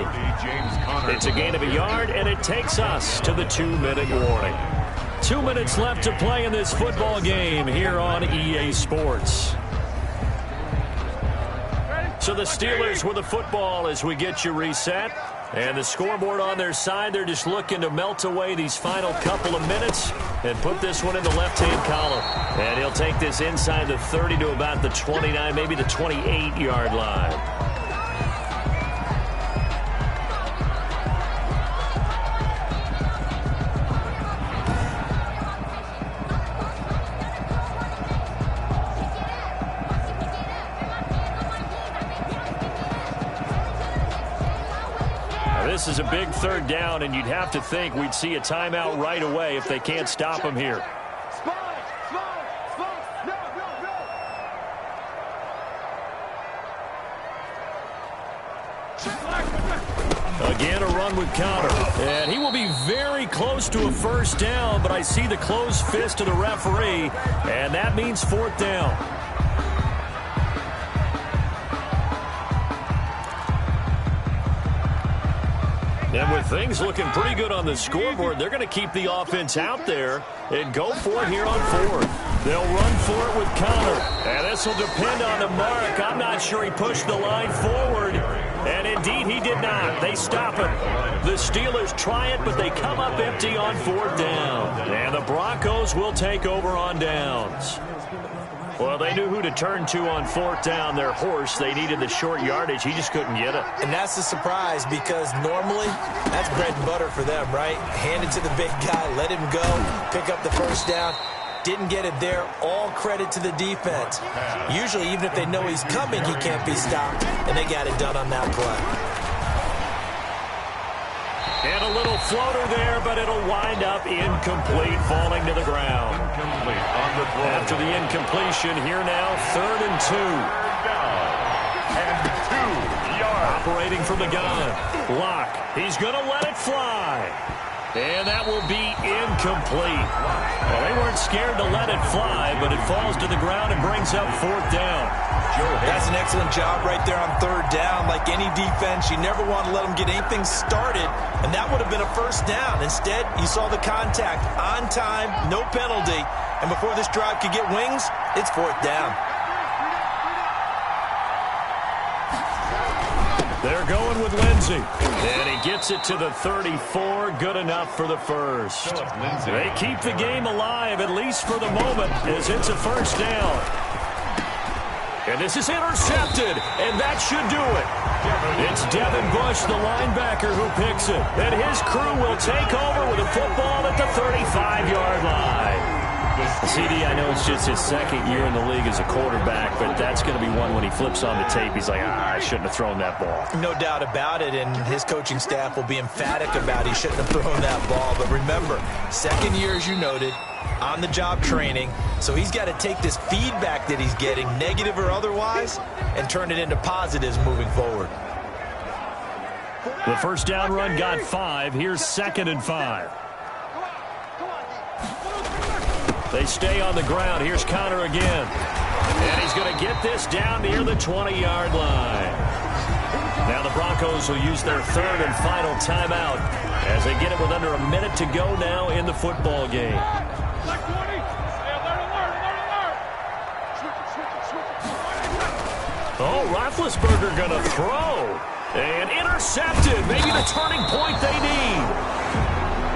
C: It's a gain of a yard, and it takes us to the 2-minute warning. 2 minutes left to play in this football game here on EA Sports. So the Steelers with the football as we get you reset. And the scoreboard on their side, they're just looking to melt away these final couple of minutes and put this one in the left-hand column. And he'll take this inside the 30 to about the 29, maybe the 28-yard line. This is a big 3rd down, and you'd have to think we'd see a timeout right away if they can't stop him here. Again, a run with Connor. And he will be very close to a 1st down, but I see the closed fist of the referee, and that means 4th down. And with things looking pretty good on the scoreboard, they're going to keep the offense out there and go for it here on 4th. They'll run for it with Connor. And this will depend on the mark. I'm not sure he pushed the line forward. And indeed, he did not. They stop him. The Steelers try it, but they come up empty on 4th down. And the Broncos will take over on downs. Well, they knew who to turn to on 4th down. Their horse, they needed the short yardage. He just couldn't get it.
D: And that's a surprise because normally that's bread and butter for them, right? Hand it to the big guy, let him go, pick up the 1st down. Didn't get it there. All credit to the defense. Usually, even if they know he's coming, he can't be stopped. And they got it done on that play.
C: And a little floater there, but it'll wind up incomplete, falling to the ground. After the incompletion, here now, 3rd and 2.
B: And 2 yards.
C: Operating from the gun. Locke. He's going to let it fly. And that will be incomplete. Well, they weren't scared to let it fly, but it falls to the ground and brings up 4th down.
D: That's an excellent job right there on 3rd down. Like any defense, you never want to let them get anything started, and that would have been a 1st down. Instead, you saw the contact on time, no penalty, and before this drive could get wings, it's 4th down.
C: They're going with Lindsey. And he gets it to the 34. Good enough for the 1st. They keep the game alive, at least for the moment, as it's a 1st down. And this is intercepted, and that should do it. It's Devin Bush, the linebacker, who picks it. And his crew will take over with a football at the 35-yard line. CD, I know it's just his 2nd year in the league as a quarterback, but that's going to be one when he flips on the tape, he's like, I shouldn't have thrown that ball.
D: No doubt about it, and his coaching staff will be emphatic about he shouldn't have thrown that ball. But remember, 2nd year, as you noted, on-the-job training, so he's got to take this feedback that he's getting, negative or otherwise, and turn it into positives moving forward.
C: The 1st down run got 5. Here's 2nd and 5. They stay on the ground. Here's Connor again. And he's going to get this down near the 20-yard line. Now the Broncos will use their 3rd and final timeout as they get it with under a minute to go now in the football game. Oh, Roethlisberger going to throw. And intercepted. Maybe the turning point they need.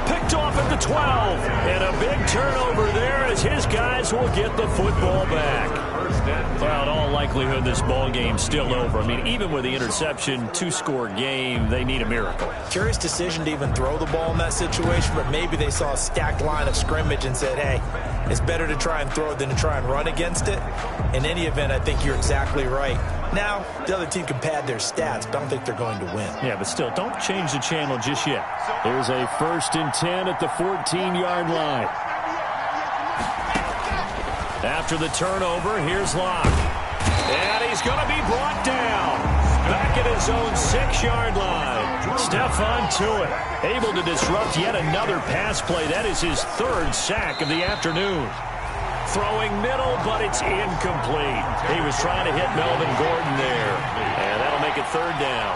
C: Picked off at the 12. And a big turnover there as his guys will get the football back. Well, in all likelihood, this ball game's still over. I mean, even with the interception, 2-score game, they need a miracle.
D: Curious decision to even throw the ball in that situation, but maybe they saw a stacked line of scrimmage and said, hey, it's better to try and throw than to try and run against it. In any event, I think you're exactly right. Now, the other team can pad their stats, but I don't think they're going to win.
C: Yeah, but still, don't change the channel just yet. Here's a 1st and 10 at the 14-yard line. After the turnover, here's Locke. And he's going to be brought down. Back at his own 6-yard line. Stephon Tuitt able to disrupt yet another pass play. That is his 3rd sack of the afternoon. Throwing middle, but it's incomplete. He was trying to hit Melvin Gordon there. And that'll make it 3rd down.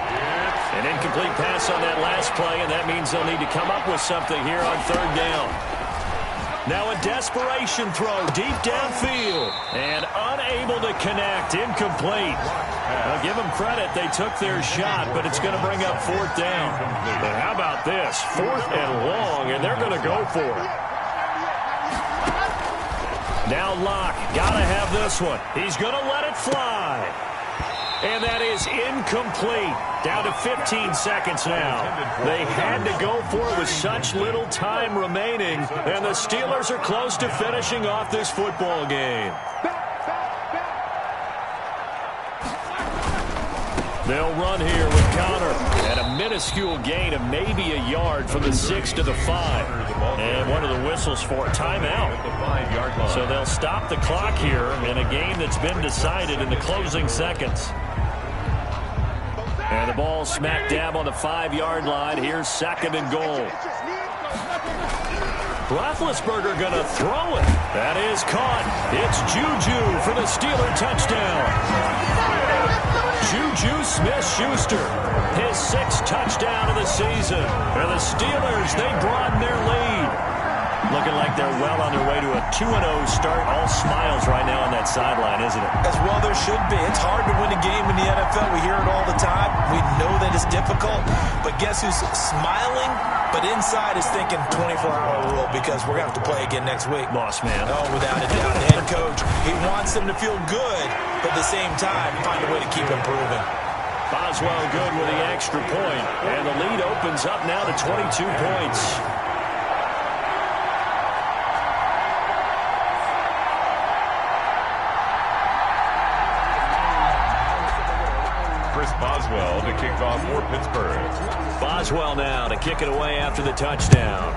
C: An incomplete pass on that last play, and that means they'll need to come up with something here on 3rd down. Now a desperation throw deep downfield. And unable to connect. Incomplete. I'll give them credit. They took their shot, but it's going to bring up 4th down. But how about this? 4th and long, and they're going to go for it. Now Locke, got to have this one. He's going to let it fly. And that is incomplete. Down to 15 seconds now. They had to go for it with such little time remaining. And the Steelers are close to finishing off this football game. They'll run here with Connor. And a minuscule gain of maybe a yard from the 6 to the 5. And one of the whistles for timeout. So they'll stop the clock here in a game that's been decided in the closing seconds. And the ball smack dab on the 5-yard line. Here's 2nd and goal. Roethlisberger going to throw it. That is caught. It's Juju for the Steeler touchdown. Juju Smith-Schuster, his 6th touchdown of the season. And the Steelers, they broaden their lead. Looking like they're well on their way to a 2-0 start. All smiles right now on that sideline, isn't it?
D: As well there should be. It's hard to win a game in the NFL. We hear it all the time. We know that it's difficult. But guess who's smiling? But inside is thinking 24-hour rule because we're going to have to play again next week.
C: Boss man.
D: Oh, without a doubt. The head coach, he wants them to feel good, but at the same time, find a way to keep improving.
C: Boswell good with the extra point. And the lead opens up now to 22 points.
B: Boswell to kick off for Pittsburgh.
C: Boswell now to kick it away after the touchdown.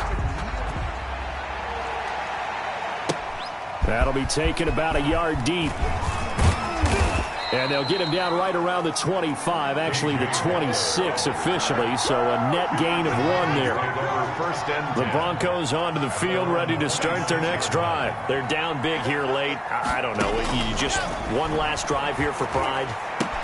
C: That'll be taken about a yard deep. And they'll get him down right around the 25, actually the 26 officially, so a net gain of 1 there. The Broncos onto the field, ready to start their next drive. They're down big here late. I don't know, you just one last drive here for pride.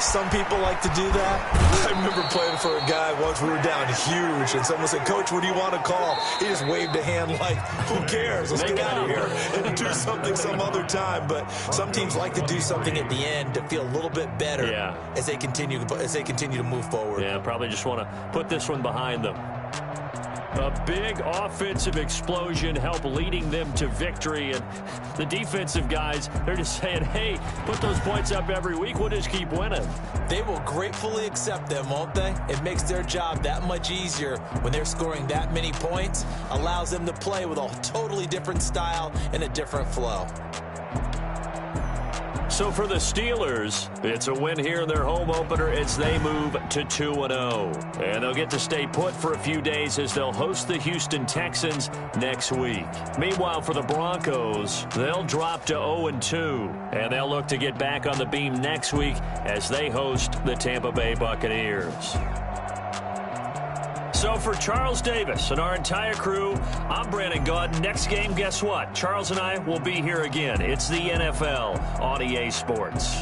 D: Some people like to do that. I remember playing for a guy once. We were down huge, and someone said, "Coach, what do you want to call?" He just waved a hand like, "Who cares? Let's get out of here and do something some other time." But some teams like to do something at the end to feel a little bit better as they continue to move forward.
C: Yeah, probably just want to put this one behind them. A big offensive explosion helped leading them to victory. And the defensive guys, they're just saying, hey, put those points up every week. We'll just keep winning.
D: They will gratefully accept them, won't they? It makes their job that much easier when they're scoring that many points. Allows them to play with a totally different style and a different flow.
C: So for the Steelers, it's a win here in their home opener as they move to 2-0. And they'll get to stay put for a few days as they'll host the Houston Texans next week. Meanwhile, for the Broncos, they'll drop to 0-2. And they'll look to get back on the beam next week as they host the Tampa Bay Buccaneers. So for Charles Davis and our entire crew, I'm Brandon Gaudin. Next game, guess what? Charles and I will be here again. It's the NFL on EA Sports.